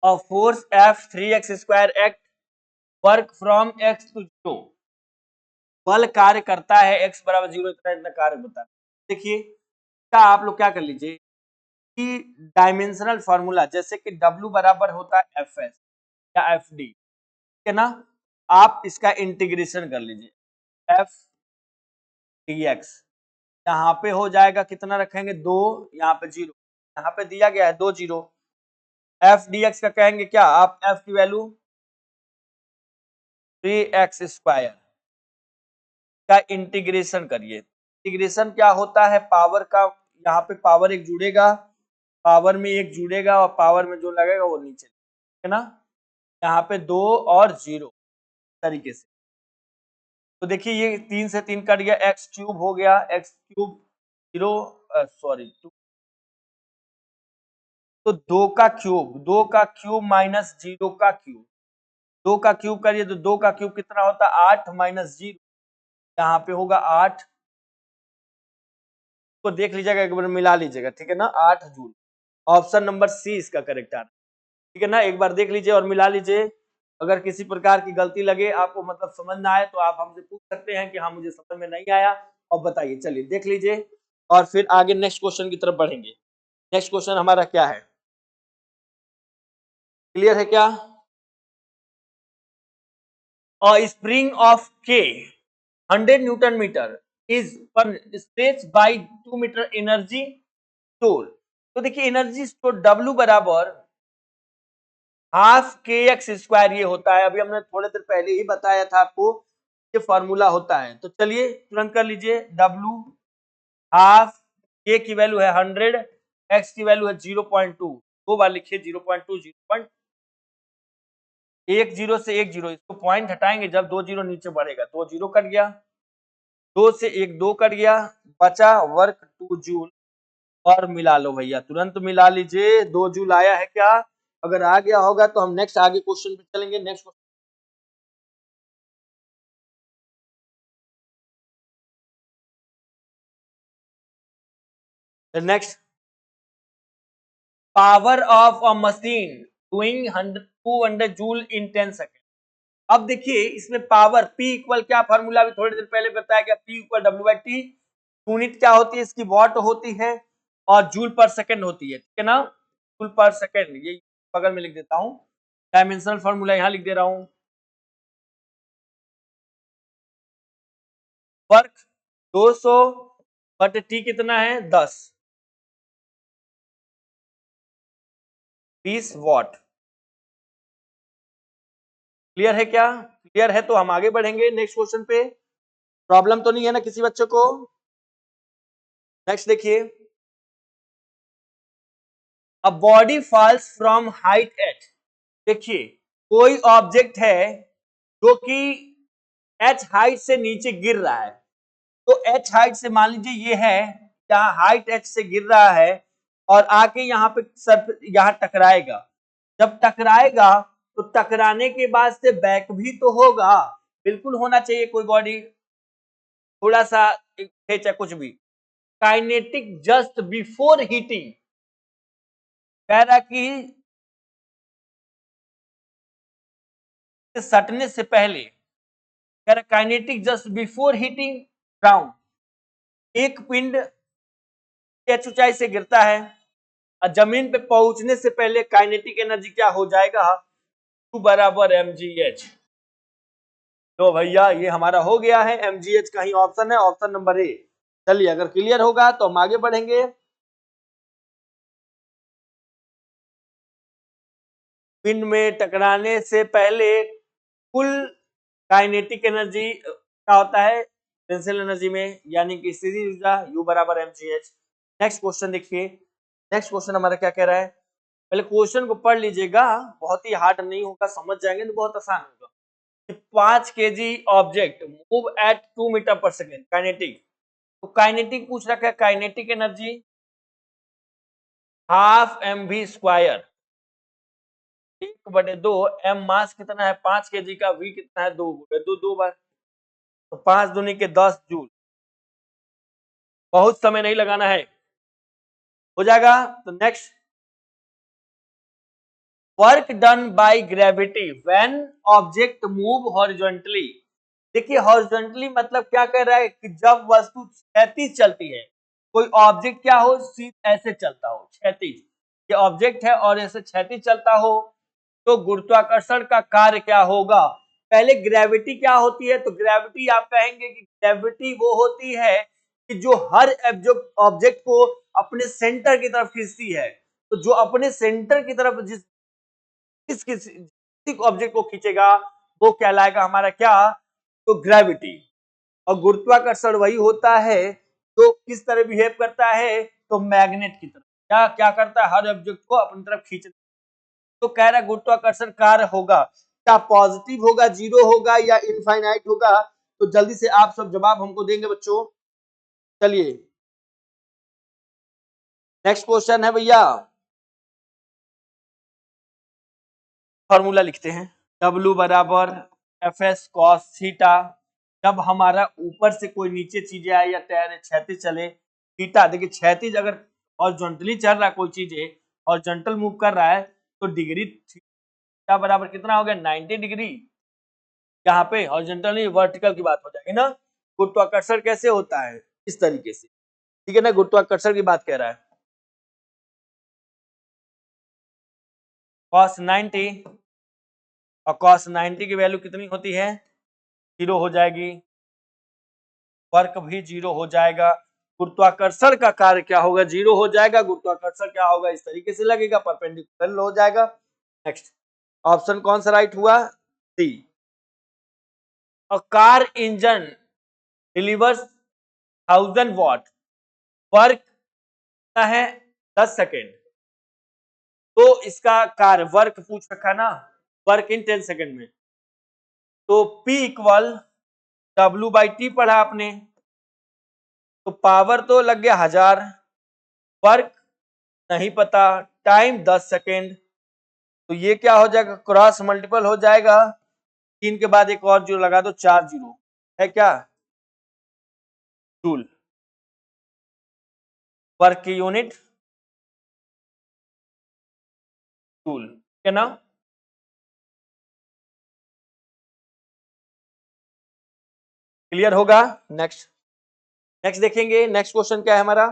Speaker 1: A force F 3x square act work from x to 0, बल कार्य करता है x बराबर 0, इतना इतना कार्य बता। देखिए क्या आप लोग क्या कर लीजिए कि डायमेंशनल फॉर्मूला, जैसे कि W बराबर होता है एफ एस या एफ डी, ठीक है ना, आप इसका इंटीग्रेशन कर लीजिए, एफ डी एक्स, यहाँ पे हो जाएगा कितना रखेंगे 2, यहाँ पे 0, यहाँ पे दिया गया है 2 0। एफ डी एक्स का कहेंगे क्या, आप एफ की वैल्यू 3x स्क्वायर का इंटीग्रेशन करिए। इंटीग्रेशन क्या होता है, पावर का, यहाँ पे पावर एक जुड़ेगा, पावर में एक जुड़ेगा और पावर में जो लगेगा वो नीचे, है ना। यहाँ पे 2 और 0 तरीके से। तो देखिए ये 3 से 3 कट गया, एक्स क्यूब हो गया, एक्स क्यूब 0, सॉरी 2, तो 2 का क्यूब माइनस 0 का क्यूब, 2 का क्यूब करिए तो 2 का क्यूब कितना होता है 8 माइनस 0, यहाँ पे होगा 8, को देख लीजिएगा एक बार मिला लीजिएगा, ठीक है ना, 8 जूल। ऑप्शन नंबर सी इसका करेक्ट आंसर, ठीक है ना, एक बार देख लीजिए और मिला लीजिए। अगर किसी प्रकार की गलती लगे आपको, मतलब समझ ना आए, तो आप हमसे पूछ सकते हैं कि हाँ मुझे समझ में नहीं आया और बताइए। चलिए देख लीजिए और फिर आगे नेक्स्ट क्वेश्चन की तरफ बढ़ेंगे। नेक्स्ट क्वेश्चन हमारा क्या है, क्लियर है क्या। Spring of K 100 newton metre is per stretch by 2 metre energy store. तो देखिए एनर्जी स्टोर W बराबर हाफ के एक्स स्क्वायर ये होता है, अभी हमने थोड़े देर पहले ही बताया था आपको, ये फॉर्मूला होता है। तो चलिए तुरंत कर लीजिए, डब्लू हाफ, के की वैल्यू है 100, एक्स की वैल्यू है 0.2, दो बार लिखिए 0.2, 0. एक जीरो से एक जीरो, इसको पॉइंट हटाएंगे जब दो जीरो नीचे बढ़ेगा, दो जीरो कट गया, दो से एक दो कट गया, बचा वर्क 2 जूल। और मिला लो भैया, तुरंत मिला लीजिए, 2 जूल आया है क्या? अगर आ गया होगा तो हम नेक्स्ट आगे क्वेश्चन पे चलेंगे। Next next, power of a machine doing 200 joule in 10 second. अब देखिए इसमें पावर P इक्वल क्या, फॉर्मूला भी थोड़ी देर पहले बताया गया, P इक्वल W/T। यूनिट क्या होती है इसकी, वॉट होती है, और जूल पर सेकंड होती है, ठीक है ना, जूल पर सेकंड। ये बगल में लिख देता हूं, डायमेंशनल फॉर्मूला यहां लिख दे रहा हूं। वर्क 200 बट टी कितना है 10, 20 वॉट। क्लियर है क्या? क्लियर है तो हम आगे बढ़ेंगे नेक्स्ट क्वेश्चन पे। प्रॉब्लम तो नहीं है ना किसी बच्चे को? नेक्स्ट देखिए, a body falls from height H. देखिए कोई ऑब्जेक्ट है जो कि एच हाइट से नीचे गिर रहा है, तो एच हाइट से मान लीजिए ये है, यहाँ हाइट एच से गिर रहा है और आके यहाँ पे सर यहाँ टकराएगा। जब टकराएगा तो टकराने के बाद से बैक भी तो होगा, बिल्कुल होना चाहिए कोई बॉडी, थोड़ा सा खींचा कुछ भी। काइनेटिक जस्ट बिफोर हीटिंग, कह रहा कि सटने से पहले, कह रहा kinetic just before heating ground, एक पिंड एच ऊंचाई से गिरता है और जमीन पे पहुंचने से पहले काइनेटिक एनर्जी क्या हो जाएगा, Q बराबर mgh। तो भैया ये हमारा हो गया है, mgh का ही ऑप्शन है, ऑप्शन नंबर ए। चलिए अगर क्लियर होगा तो हम आगे बढ़ेंगे। पिंड में टकराने से पहले कुल काइनेटिक एनर्जी क्या होता है टेंसिल एनर्जी में, यानी कि स्थितिज ऊर्जा U बराबर mgh। नेक्स्ट क्वेश्चन देखिए, नेक्स्ट क्वेश्चन हमारा क्या कह रहा है, पहले क्वेश्चन को पढ़ लीजिएगा, बहुत ही हार्ड नहीं होगा, समझ जाएंगे तो बहुत आसान होगा। 5 kg object move at 2 metre पर सेकेंड, काइनेटिक। तो काइनेटिक पूछ रखा है, kinetic energy half mv square, 1/2 m mass कितना है 5 kg का, v कितना है 2 दो दो बार, तो 5 दूनी के 10 जूल। बहुत समय नहीं लगाना है, हो जाएगा। तो next, work done by gravity when object move horizontally. देखिए हॉरिजॉन्टली मतलब क्या कह रहा है कि जब वस्तु क्षैतिज चलती है, कोई ऑब्जेक्ट क्या हो ऐसे चलता हो क्षैतिज, ये ऑब्जेक्ट है और ऐसे क्षैतिज चलता हो, तो गुरुत्वाकर्षण का कार्य क्या होगा। पहले ग्रेविटी क्या होती है, तो ग्रेविटी आप कहेंगे कि ग्रेविटी वो होती है कि जो हर ऑब्जेक्ट को अपने सेंटर की तरफ खींचती है। तो जो अपने सेंटर की तरफ किस ऑब्जेक्ट को खींचेगा वो कहलाएगा हमारा क्या, तो ग्रेविटी। और गुरुत्वाकर्षण वही होता है जो किस तरह बिहेव करता है, तो मैग्नेट की तरह, क्या क्या करता है, हर ऑब्जेक्ट को अपनी तरफ खींच। तो कह रहा है गुरुत्वाकर्षण कार्य होगा क्या, पॉजिटिव होगा, जीरो होगा या इनफाइनाइट होगा। तो जल्दी से आप सब जवाब हमको देंगे बच्चों। चलिए नेक्स्ट क्वेश्चन है भैया, फॉर्मूला लिखते हैं, W बराबर एफ एस कॉस थीटा। जब हमारा ऊपर से कोई नीचे चीजें आए या टायर क्षैतिज चले, थीटा देखिए क्षैतिज अगर हॉरिजॉन्टली चल रहा है कोई चीज हॉरिजॉन्टल मूव कर रहा है, तो डिग्री थीटा बराबर कितना हो गया 90 डिग्री। यहाँ पे हॉरिजॉन्टल नहीं वर्टिकल की बात हो जाएगी ना। गुरुत्वाकर्षण कैसे होता है, इस तरीके से, ठीक है ना, गुरुत्वाकर्षण की बात कह रहा है। cos 90 और cos 90 की वैल्यू कितनी होती है, 0 हो जाएगी, वर्क भी 0 हो जाएगा, गुरुत्वाकर्षण का कार्य क्या होगा 0 हो जाएगा, गुरुत्वाकर्षण क्या होगा इस तरीके से लगेगा, परपेंडिकुलर हो जाएगा। नेक्स्ट, ऑप्शन कौन सा राइट हुआ? C. A car engine delivers 1000 watt, work कितना है? 10 सेकेंड। तो इसका कार्य वर्क पूछ रखा ना, वर्क इन 10 सेकेंड में, तो P इक्वल W/T पढ़ा आपने, तो पावर तो लग गया 1000, वर्क नहीं पता, टाइम 10 सेकेंड, तो ये क्या हो जाएगा? क्रॉस मल्टीपल हो जाएगा, 3 के बाद एक और जीरो लगा दो, 4 जीरो है क्या? जूल। वर्क की यूनिट जूल, ठीक है ना? क्लियर होगा? नेक्स्ट देखेंगे, नेक्स्ट क्वेश्चन क्या है हमारा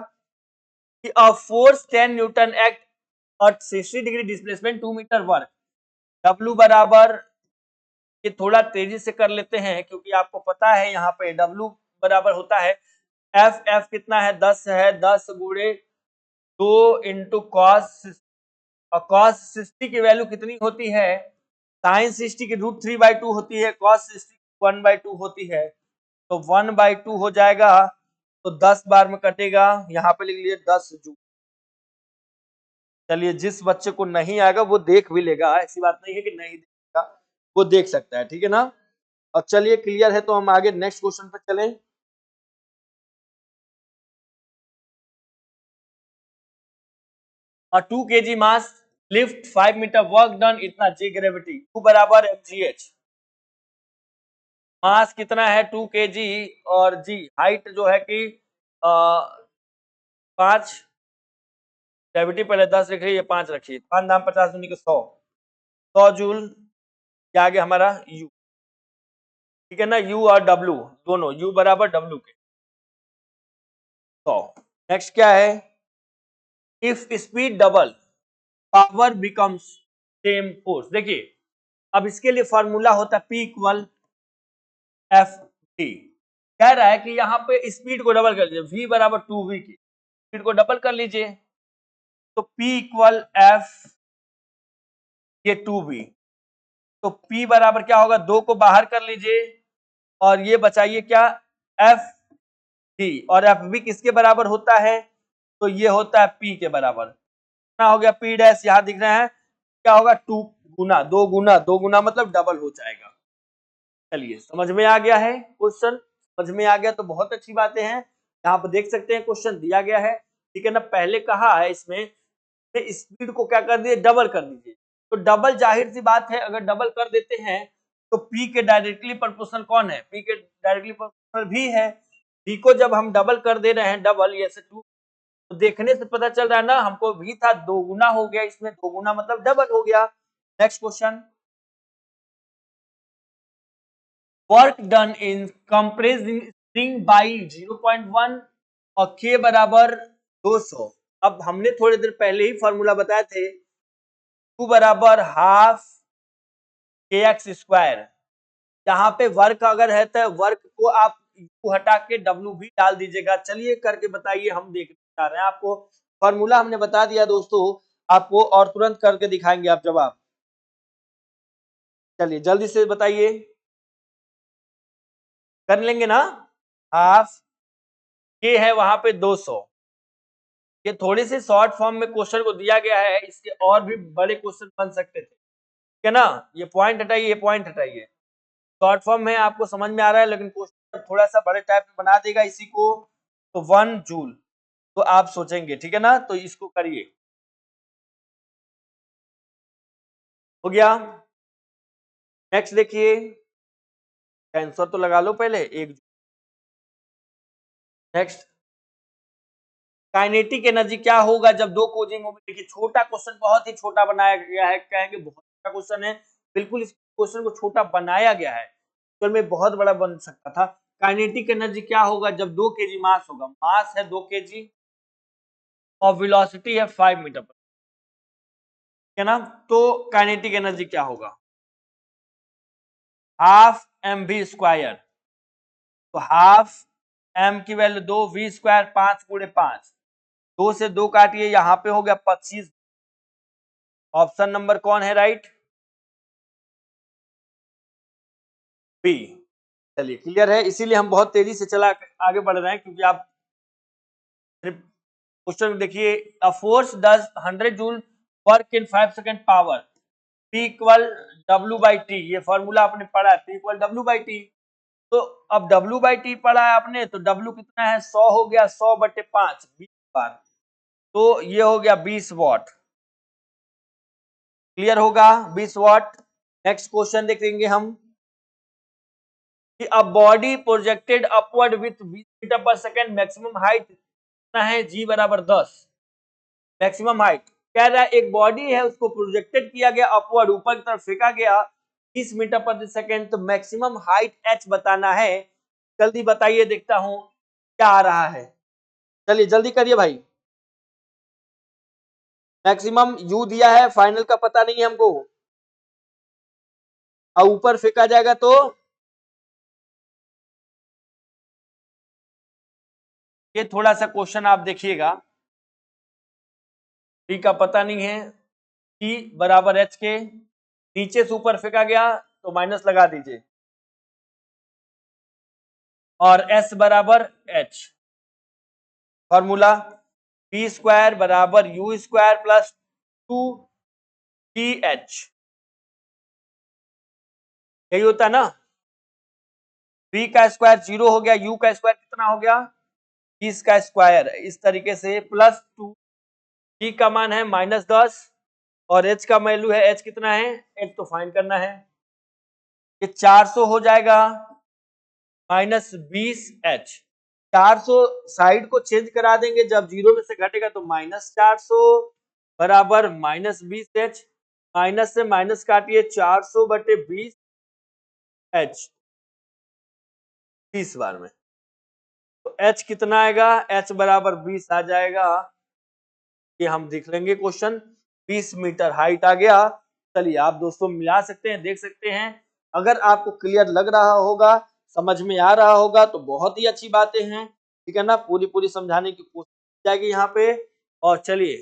Speaker 1: कि a force 10 newton act at 60 degree displacement 2 metre work, W बराबर, ये थोड़ा तेजी से कर लेते हैं क्योंकि आपको पता है यहाँ पे W बराबर होता है F कितना है? 10 है, 10 गुणे 2 इंटू कॉस, और कॉस 60 की वैल्यू कितनी होती है? साइन 60 की √3/2 होती है, कॉस 60 1/2 होती है, तो 1/2 हो जाएगा, तो 10 बार में कटेगा, यहाँ पे लिख लीजिए 10 जूल। चलिए, जिस बच्चे को नहीं आएगा वो देख भी लेगा, ऐसी बात नहीं है कि नहीं देखेगा, वो देख सकता है, ठीक है ना? और चलिए, क्लियर है तो हम आगे नेक्स्ट क्वेश्चन पे चलें। और 2 kg मास लिफ्ट 5 मीटर वर्क डन, इतना जी ग्रेविटी, U बराबर mgh। मास कितना है? 2 kg, और जी हाइट जो है कि 5, ग्रेविटी पहले 10 लिख रही है, 5 रखिए, 5 दाम 50 दूनी के 100 जूल, क्या आ गया हमारा? U, ठीक है ना? U और W दोनों, U बराबर W के 100। नेक्स्ट क्या है? If speed double power becomes same force. देखिए, अब इसके लिए फॉर्मूला होता है P इक्वल एफ टी। कह रहा है कि यहाँ पे स्पीड को डबल कर लीजिए, V बराबर 2V की स्पीड को डबल कर लीजिए, तो P इक्वल एफ, ये 2V, तो P बराबर क्या होगा? 2 को बाहर कर लीजिए, और ये बचाइए क्या? एफ टी, और एफ भी किसके बराबर होता है? तो ये होता है P के बराबर। कितना हो गया? P डैश यहाँ दिख रहा है, क्या होगा? 2 गुना 2 गुना 2 गुना मतलब डबल हो जाएगा। चलिए, समझ में आ गया है क्वेश्चन? समझ में आ गया तो बहुत अच्छी बातें हैं। यहाँ पर देख सकते हैं क्वेश्चन दिया गया है, ठीक है ना? पहले कहा है इसमें स्पीड को क्या कर दिए? डबल कर दीजिए, तो डबल जाहिर सी बात है, अगर डबल कर देते हैं तो P के डायरेक्टली प्रोपोर्शनल कौन है? P के डायरेक्टली प्रोपोर्शनल V है। V को जब हम डबल कर दे रहे हैं, डबल ये से 2, तो देखने से पता चल रहा है ना, हमको V था 2 गुना हो गया, इसमें 2 गुना मतलब डबल हो गया। Next question, work done in compressed spring by 0.1 और K बराबर 200। अब हमने थोड़ी देर पहले ही फॉर्मूला बताए थे, Q बराबर हाफ kx²। यहाँ पे वर्क अगर है तो वर्क को आप U हटा के W भी डाल दीजिएगा। चलिए करके बताइए, हम देखना चाह रहे हैं आपको। फॉर्मूला हमने बता दिया दोस्तों आपको, और तुरंत करके दिखाएंगे आप जवाब। चलिए जल्दी से बताइए, कर लेंगे ना? हाफ के है वहां पे 200, ये थोड़ी सी शॉर्ट फॉर्म में क्वेश्चन को दिया गया है, इसके और भी बड़े क्वेश्चन बन सकते थे, ठीक है ना? ये पॉइंट हटाइए, ये पॉइंट हटाइए, शॉर्ट फॉर्म में आपको समझ में आ रहा है, लेकिन क्वेश्चन थोड़ा सा बड़े टाइप में बना देगा इसी को, तो 1 जूल, तो आप सोचेंगे, ठीक है ना? तो इसको करिए, हो गया। नेक्स्ट देखिए, आंसर तो लगा लो पहले, 1 जूल। नेक्स्ट, काइनेटिक एनर्जी क्या होगा जब दो कोजी मोमेंट, देखिए छोटा क्वेश्चन, बहुत ही छोटा बनाया गया है, कहेंगे बहुत छोटा क्वेश्चन है, बिल्कुल इस क्वेश्चन को छोटा बनाया गया है, तो में बहुत बड़ा बन सकता था। काइनेटिक एनर्जी क्या होगा जब 2 kg मास होगा, मास है 2 kg और वेलोसिटी है 5 मीटर पर, है ना? तो काइनेटिक एनर्जी क्या होगा? हाफ mv², तो हाफ m की वैल्यू 2, v² 5 गुणे 5, 2 से 2 काटिए, यहाँ पे हो गया 25। ऑप्शन नंबर कौन है राइट? बी। चलिए क्लियर है, इसीलिए हम बहुत तेजी से चला आगे बढ़ रहे हैं, क्योंकि आप क्वेश्चन देखिए, a force does 100 joule work in 5 second power, P equal W/T, ये फॉर्मूला आपने पढ़ा है, P इक्वल W/T। तो अब W/T पढ़ा है आपने, तो W कितना है, 100 हो गया, 100/5 20 बार, तो ये हो गया 20 वॉट। क्लियर होगा, 20 वॉट। नेक्स्ट क्वेश्चन देखेंगे हम कि a body projected upward with 20 metre per second, maximum height कितना है, G बराबर 10। मैक्सिमम हाइट कह रहा है, एक बॉडी है, उसको प्रोजेक्टेड किया गया अपवर्ड, ऊपर की तरफ फेंका गया 20 मीटर प्रति सेकंड, तो मैक्सिमम हाइट h बताना है। जल्दी बताइए, देखता हूं क्या आ रहा है। चलिए जल्दी करिए भाई। मैक्सिमम u दिया है, फाइनल का पता नहीं है हमको, और ऊपर फेंका जाएगा तो ये थोड़ा सा क्वेश्चन आप देखिएगा, टी का पता नहीं है, टी बराबर एच के, नीचे से ऊपर फेंका गया तो माइनस लगा दीजिए, और एस बराबर एच। फॉर्मूला पी स्क्वायर बराबर यू स्क्वायर प्लस 2ph, यही होता है ना। v का स्क्वायर 0 हो गया, u का स्क्वायर कितना हो गया, 20 का स्क्वायर, इस तरीके से प्लस 2, t का मान है -10 और h का वैल्यू है, h कितना है, h तो फाइंड करना है, ये 400 हो जाएगा -20h। 400 साइड को चेंज करा देंगे, जब 0 में से घटेगा तो -400 बराबर -20h, माइनस से माइनस काटिए, 400/20h 20 बार में, तो h कितना आएगा, h बराबर 20 आ जाएगा। ये हम देख लेंगे क्वेश्चन, 20 मीटर हाइट आ गया। चलिए आप दोस्तों मिला सकते हैं, देख सकते हैं। अगर आपको क्लियर लग रहा होगा, समझ में आ रहा होगा, तो बहुत ही अच्छी बातें हैं, ठीक है ना। पूरी पूरी समझाने की कोशिश की जाएगी यहाँ पे। और चलिए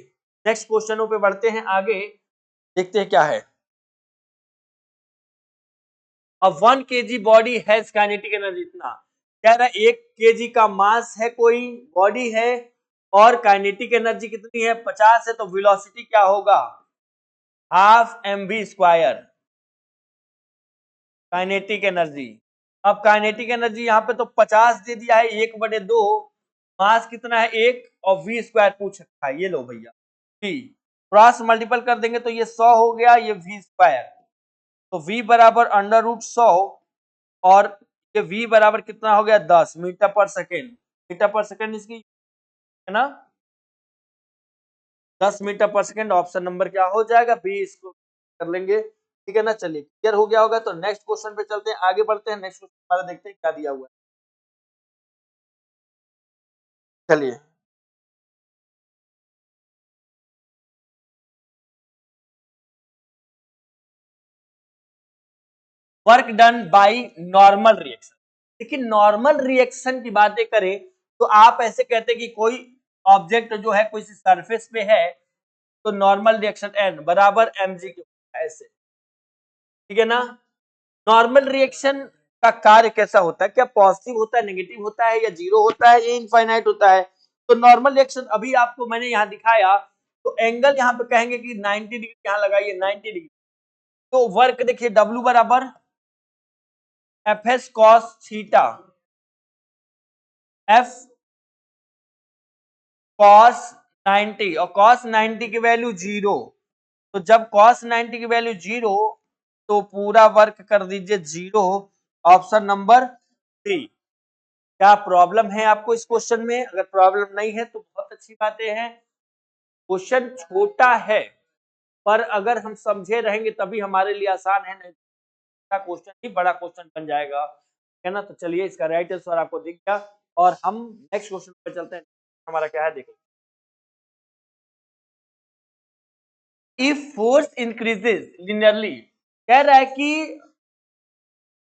Speaker 1: नेक्स्ट क्वेश्चनों पे बढ़ते हैं आगे, देखते हैं क्या है। अब 1 kg body has kinetic energy, इतना कह रहा है 1 kg का मास है, कोई बॉडी है, और काइनेटिक एनर्जी कितनी है, 50 है, तो वेलोसिटी क्या होगा, हाफ mv²। काइनेटिक एनर्जी, अब काइनेटिक एनर्जी यहाँ पे तो 50 दे दिया है, 1/2, मास कितना है 1, और v² पूछ रखा है, ये लो भैया v, क्रॉस मल्टीपल कर देंगे तो ये 100 हो गया, ये v², तो v बराबर √100, और ये v बराबर कितना हो गया, 10 मीटर पर सेकेंड। मीटर पर सेकेंड इसकी है ना, 10 मीटर पर सेकेंड, ऑप्शन नंबर क्या हो जाएगा, बी, इसको कर लेंगे, ठीक है ना। चलिए क्लियर हो गया होगा, तो नेक्स्ट क्वेश्चन पे चलते हैं, आगे बढ़ते हैं। नेक्स्ट क्वेश्चन हमारा देखते हैं क्या दिया हुआ है। चलिए, work done by normal reaction. देखिए नॉर्मल रिएक्शन की बातें करें तो आप ऐसे कहते हैं कि कोई ऑब्जेक्ट जो है कोई सरफेस पे है, तो नॉर्मल रिएक्शन n बराबर mg के, ऐसे, ठीक है ना। नॉर्मल रिएक्शन का कार्य कैसा होता है, क्या पॉजिटिव होता है, नेगेटिव होता है, या जीरो होता है, या इनफाइनाइट होता है। तो नॉर्मल रिएक्शन अभी आपको मैंने यहाँ दिखाया, तो एंगल यहाँ पे कहेंगे कि 90 डिग्री, यहाँ लगाइए 90 डिग्री, तो वर्क देखिए W बराबर Fs cos theta, F cos 90, और cos 90 की वैल्यू 0, तो जब cos 90 की वैल्यू 0, तो पूरा वर्क कर दीजिए 0, ऑप्शन नंबर 3। क्या प्रॉब्लम है आपको इस क्वेश्चन में, अगर प्रॉब्लम नहीं है तो बहुत अच्छी बातें हैं। क्वेश्चन छोटा है, पर अगर हम समझे रहेंगे तभी हमारे लिए आसान है, नहीं क्वेश्चन ही बड़ा क्वेश्चन बन जाएगा, है ना। तो चलिए इसका राइट आंसर आपको दिख गया, और हम नेक्स्ट क्वेश्चन पे चलते हैं। हमारा क्या है देखो, इफ फोर्स इंक्रीजेस लिनियरली, कह रहा है कि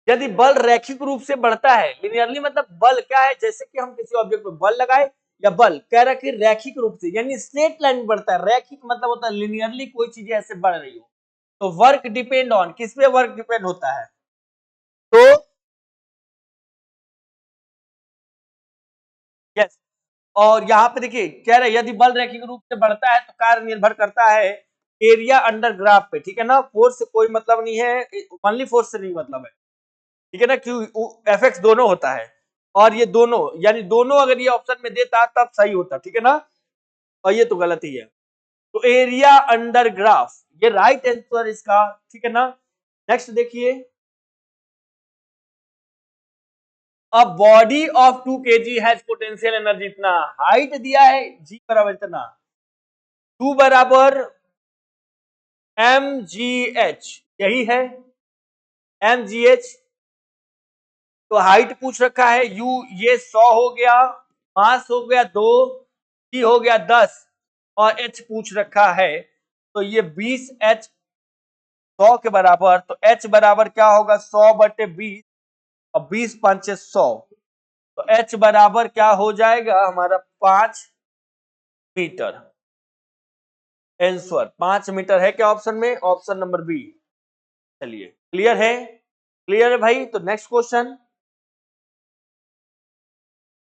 Speaker 1: यदि बल रैखिक रूप से बढ़ता है, लिनियरली मतलब बल क्या है, जैसे कि हम किसी ऑब्जेक्ट पर बल लगाए, या बल कह रहा है कि रैखिक रूप से, यानी स्ट्रेट लाइन में बढ़ता है, रैखिक मतलब होता है लिनियरली कोई चीज ऐसे बढ़ रही हो, तो वर्क डिपेंड ऑन, किस पे वर्क डिपेंड होता है, तो यस। और यहाँ पे देखिए कह रहे यदि बल रैखिक रूप से बढ़ता है तो कार्य निर्भर करता है एरिया अंडर ग्राफ पे, ठीक है ना। फोर्स से कोई मतलब नहीं है, ओनली फोर्स से नहीं मतलब है, ठीक है ना, क्यों एफ एक्स दोनों होता है। और ये दोनों यानी दोनों अगर ये ऑप्शन में देता तब सही होता, ठीक है ना, और ये तो गलत ही है। तो एरिया अंडर ग्राफ ये राइट आंसर इसका, ठीक है ना। नेक्स्ट देखिए, अ body of 2 kg has potential energy इतना, हाइट दिया है जी बराबर इतना, 2 बराबर mgh, यही है mgh। तो हाइट पूछ रखा है u, ये 100 हो गया, मास हो गया 2, g हो गया 10 और h पूछ रखा है तो ये 20h 100 के बराबर। तो h बराबर क्या होगा 100/20 और 20 5 100। तो h बराबर क्या हो जाएगा हमारा 5 मीटर। आंसर 5 मीटर है क्या ऑप्शन में, ऑप्शन नंबर बी। चलिए क्लियर है, क्लियर है भाई। तो नेक्स्ट क्वेश्चन,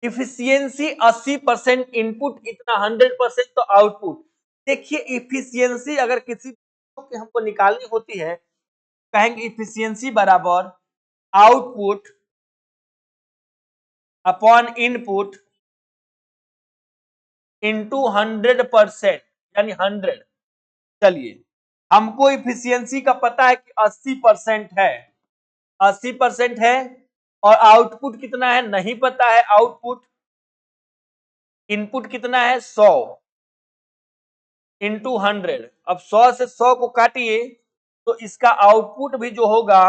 Speaker 1: इफिशियंसी 80% इनपुट इतना 100% तो आउटपुट। देखिए इफिशियंसी अगर किसी की हमको निकालनी होती है, कहेंगे इफिशियंसी बराबर आउटपुट अपॉन इनपुट इंटू 100%, यानी 100। चलिए हमको इफिशियंसी का पता है कि 80% है, 80% है, और आउटपुट कितना है नहीं पता है, आउटपुट इनपुट कितना है 100 इंटू 100। अब 100 से 100 को काटिए तो इसका आउटपुट भी जो होगा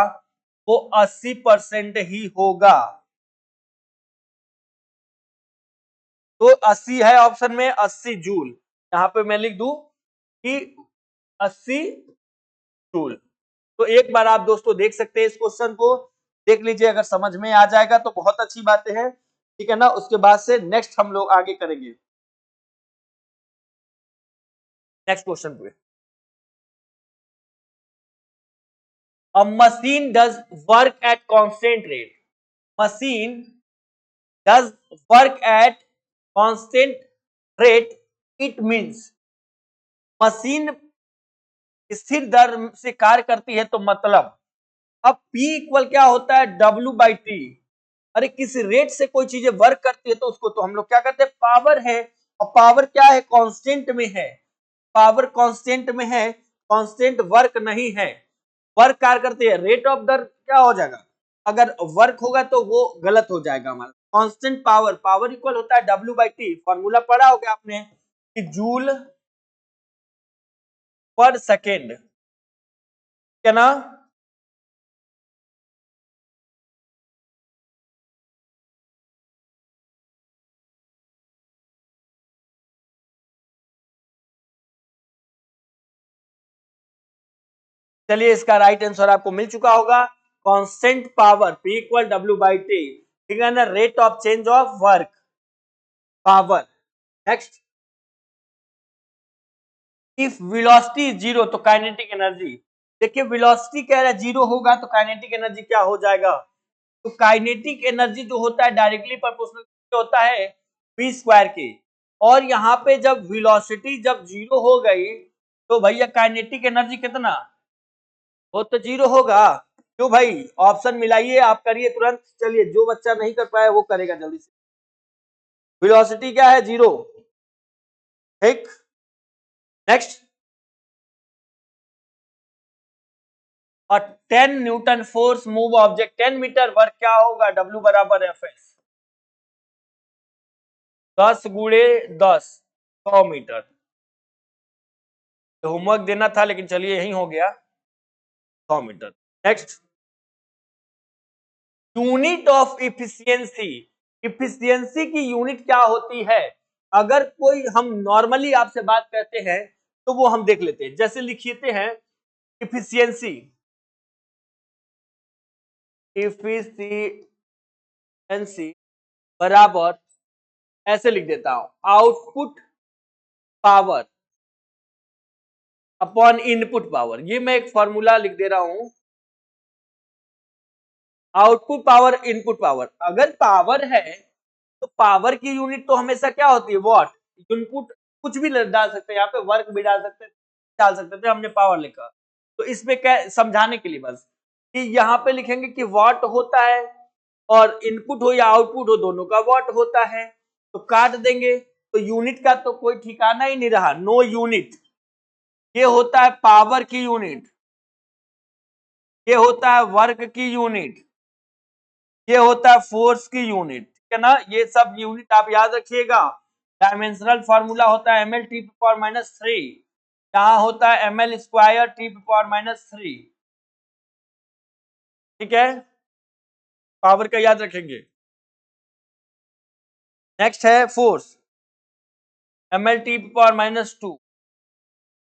Speaker 1: वो 80% ही होगा। तो 80 है ऑप्शन में, 80 जूल। यहां पे मैं लिख दूं कि 80 जूल। तो एक बार आप दोस्तों देख सकते हैं इस क्वेश्चन को, देख लीजिए, अगर समझ में आ जाएगा तो बहुत अच्छी बातें हैं, ठीक है ना। उसके बाद से नेक्स्ट हम लोग आगे करेंगे नेक्स्ट क्वेश्चन पे। A machine does work at constant rate. Machine does work at constant rate. It means machine स्थिर दर से कार्य करती है, तो मतलब अब P इक्वल क्या होता है W/T। अरे किस रेट से कोई चीजें वर्क करती है तो उसको तो हम लोग क्या कहते हैं पावर है। और पावर क्या है कांस्टेंट में है, पावर कांस्टेंट में है, कांस्टेंट वर्क नहीं है। वर्क कार्य करती है, रेट ऑफ दर क्या हो जाएगा, अगर वर्क होगा तो वो गलत हो जाएगा हमारा। कांस्टेंट पावर, पावर इक्वल होता है W/T। फॉर्मूला पढ़ा होगा आपने कि जूल पर सेकेंड, क्या ना। चलिए इसका राइट आंसर आपको मिल चुका होगा, constant power P equal W/T, ठीक है ना, rate of change of work power. Next, if velocity zero तो काइनेटिक एनर्जी। देखिए वेलोसिटी कह रहा है जीरो होगा तो काइनेटिक एनर्जी क्या हो जाएगा, तो काइनेटिक एनर्जी जो होता है डायरेक्टली प्रोपोर्शनल होता है v स्क्वायर के। और यहाँ पे जब वेलोसिटी जब जीरो हो गई तो भैया काइनेटिक एनर्जी कितना, वो तो जीरो होगा। क्यों भाई, ऑप्शन मिलाइए, आप करिए तुरंत। चलिए जो बच्चा नहीं कर पाया वो करेगा जल्दी से। वेलोसिटी क्या है जीरो, ठीक। नेक्स्ट, और 10 newton force move object 10 metre work क्या होगा, W बराबर एफ एस, 10 गुणे 10 100 मीटर। होमवर्क देना था लेकिन चलिए यही हो गया, 100 metre. Next, unit of efficiency, efficiency की यूनिट क्या होती है। अगर कोई हम नॉर्मली आपसे बात करते हैं तो वो हम देख लेते हैं, जैसे लिखते हैं इफिशियंसी, इफिशियंसी बराबर, ऐसे लिख देता हूं, output power upon input power. ये मैं एक फॉर्मूला लिख दे रहा हूं, आउटपुट पावर इनपुट पावर। अगर पावर है तो पावर की यूनिट तो हमेशा क्या होती है, वॉट। इनपुट कुछ भी डाल सकते हैं, यहाँ पे वर्क भी डाल सकते थे, हमने पावर लिखा। तो इसमें क्या समझाने के लिए बस कि यहाँ पे लिखेंगे कि वॉट होता है और इनपुट हो या आउटपुट हो दोनों का वॉट होता है, तो काट देंगे। तो यूनिट का तो कोई ठिकाना ही नहीं रहा, नो यूनिट। ये होता है पावर की यूनिट, ये होता है वर्क की यूनिट, ये होता है फोर्स की यूनिट, ठीक है ना। ये सब यूनिट आप याद रखिएगा। डायमेंशनल फॉर्मूला होता है ml टी पावर -3, यहाँ होता है ml स्क्वायर टी पावर -3, ठीक है। पावर का याद रखेंगे। नेक्स्ट है फोर्स, ml टी पावर -2,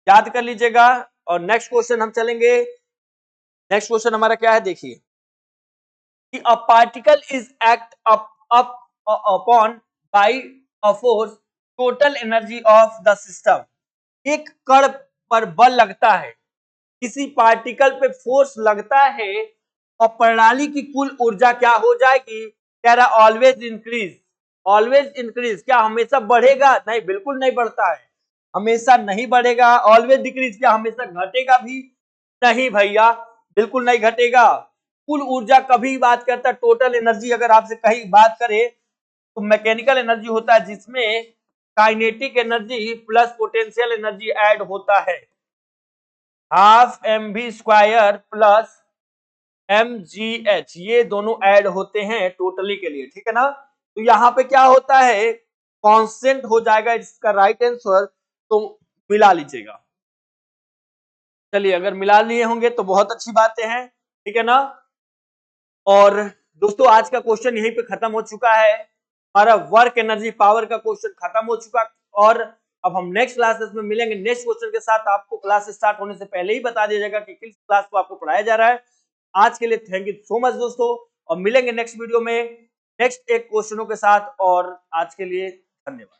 Speaker 1: याद कर लीजिएगा। और नेक्स्ट क्वेश्चन हम चलेंगे। नेक्स्ट क्वेश्चन हमारा क्या है, देखिए कि a particle is act up upon by a force, total energy of the system। एक कण पर बल लगता है, किसी पार्टिकल पे फोर्स लगता है और प्रणाली की कुल ऊर्जा क्या हो जाएगी, कह रहा ऑलवेज इंक्रीज। ऑलवेज इंक्रीज क्या हमेशा बढ़ेगा, नहीं बिल्कुल नहीं बढ़ता है, हमेशा नहीं बढ़ेगा। ऑलवेज डिक्रीज क्या हमेशा घटेगा भी नहीं भैया, बिल्कुल नहीं घटेगा। कुल ऊर्जा कभी बात करता है, टोटल एनर्जी अगर आपसे कहीं बात करे तो मैकेनिकल एनर्जी होता है जिसमें kinetic energy plus potential energy add होता है, half M v square plus mgh, ये दोनों ऐड होते हैं टोटली के लिए, ठीक है ना। तो यहाँ पे क्या होता है, कांस्टेंट हो जाएगा इसका राइट आंसर, तो मिला लीजिएगा। चलिए अगर मिला लिए होंगे तो बहुत अच्छी बातें हैं, ठीक है ना। और दोस्तों आज का क्वेश्चन यहीं पे खत्म हो चुका है, हमारा वर्क एनर्जी पावर का क्वेश्चन खत्म हो चुका। और अब हम नेक्स्ट क्लासेस में मिलेंगे नेक्स्ट क्वेश्चन के साथ। आपको क्लास स्टार्ट होने से पहले ही बता दिया जाएगा कि किस क्लास को आपको पढ़ाया जा रहा है। आज के लिए थैंक यू सो मच दोस्तों, और मिलेंगे नेक्स्ट वीडियो में नेक्स्ट एक क्वेश्चनों के साथ। और आज के लिए धन्यवाद।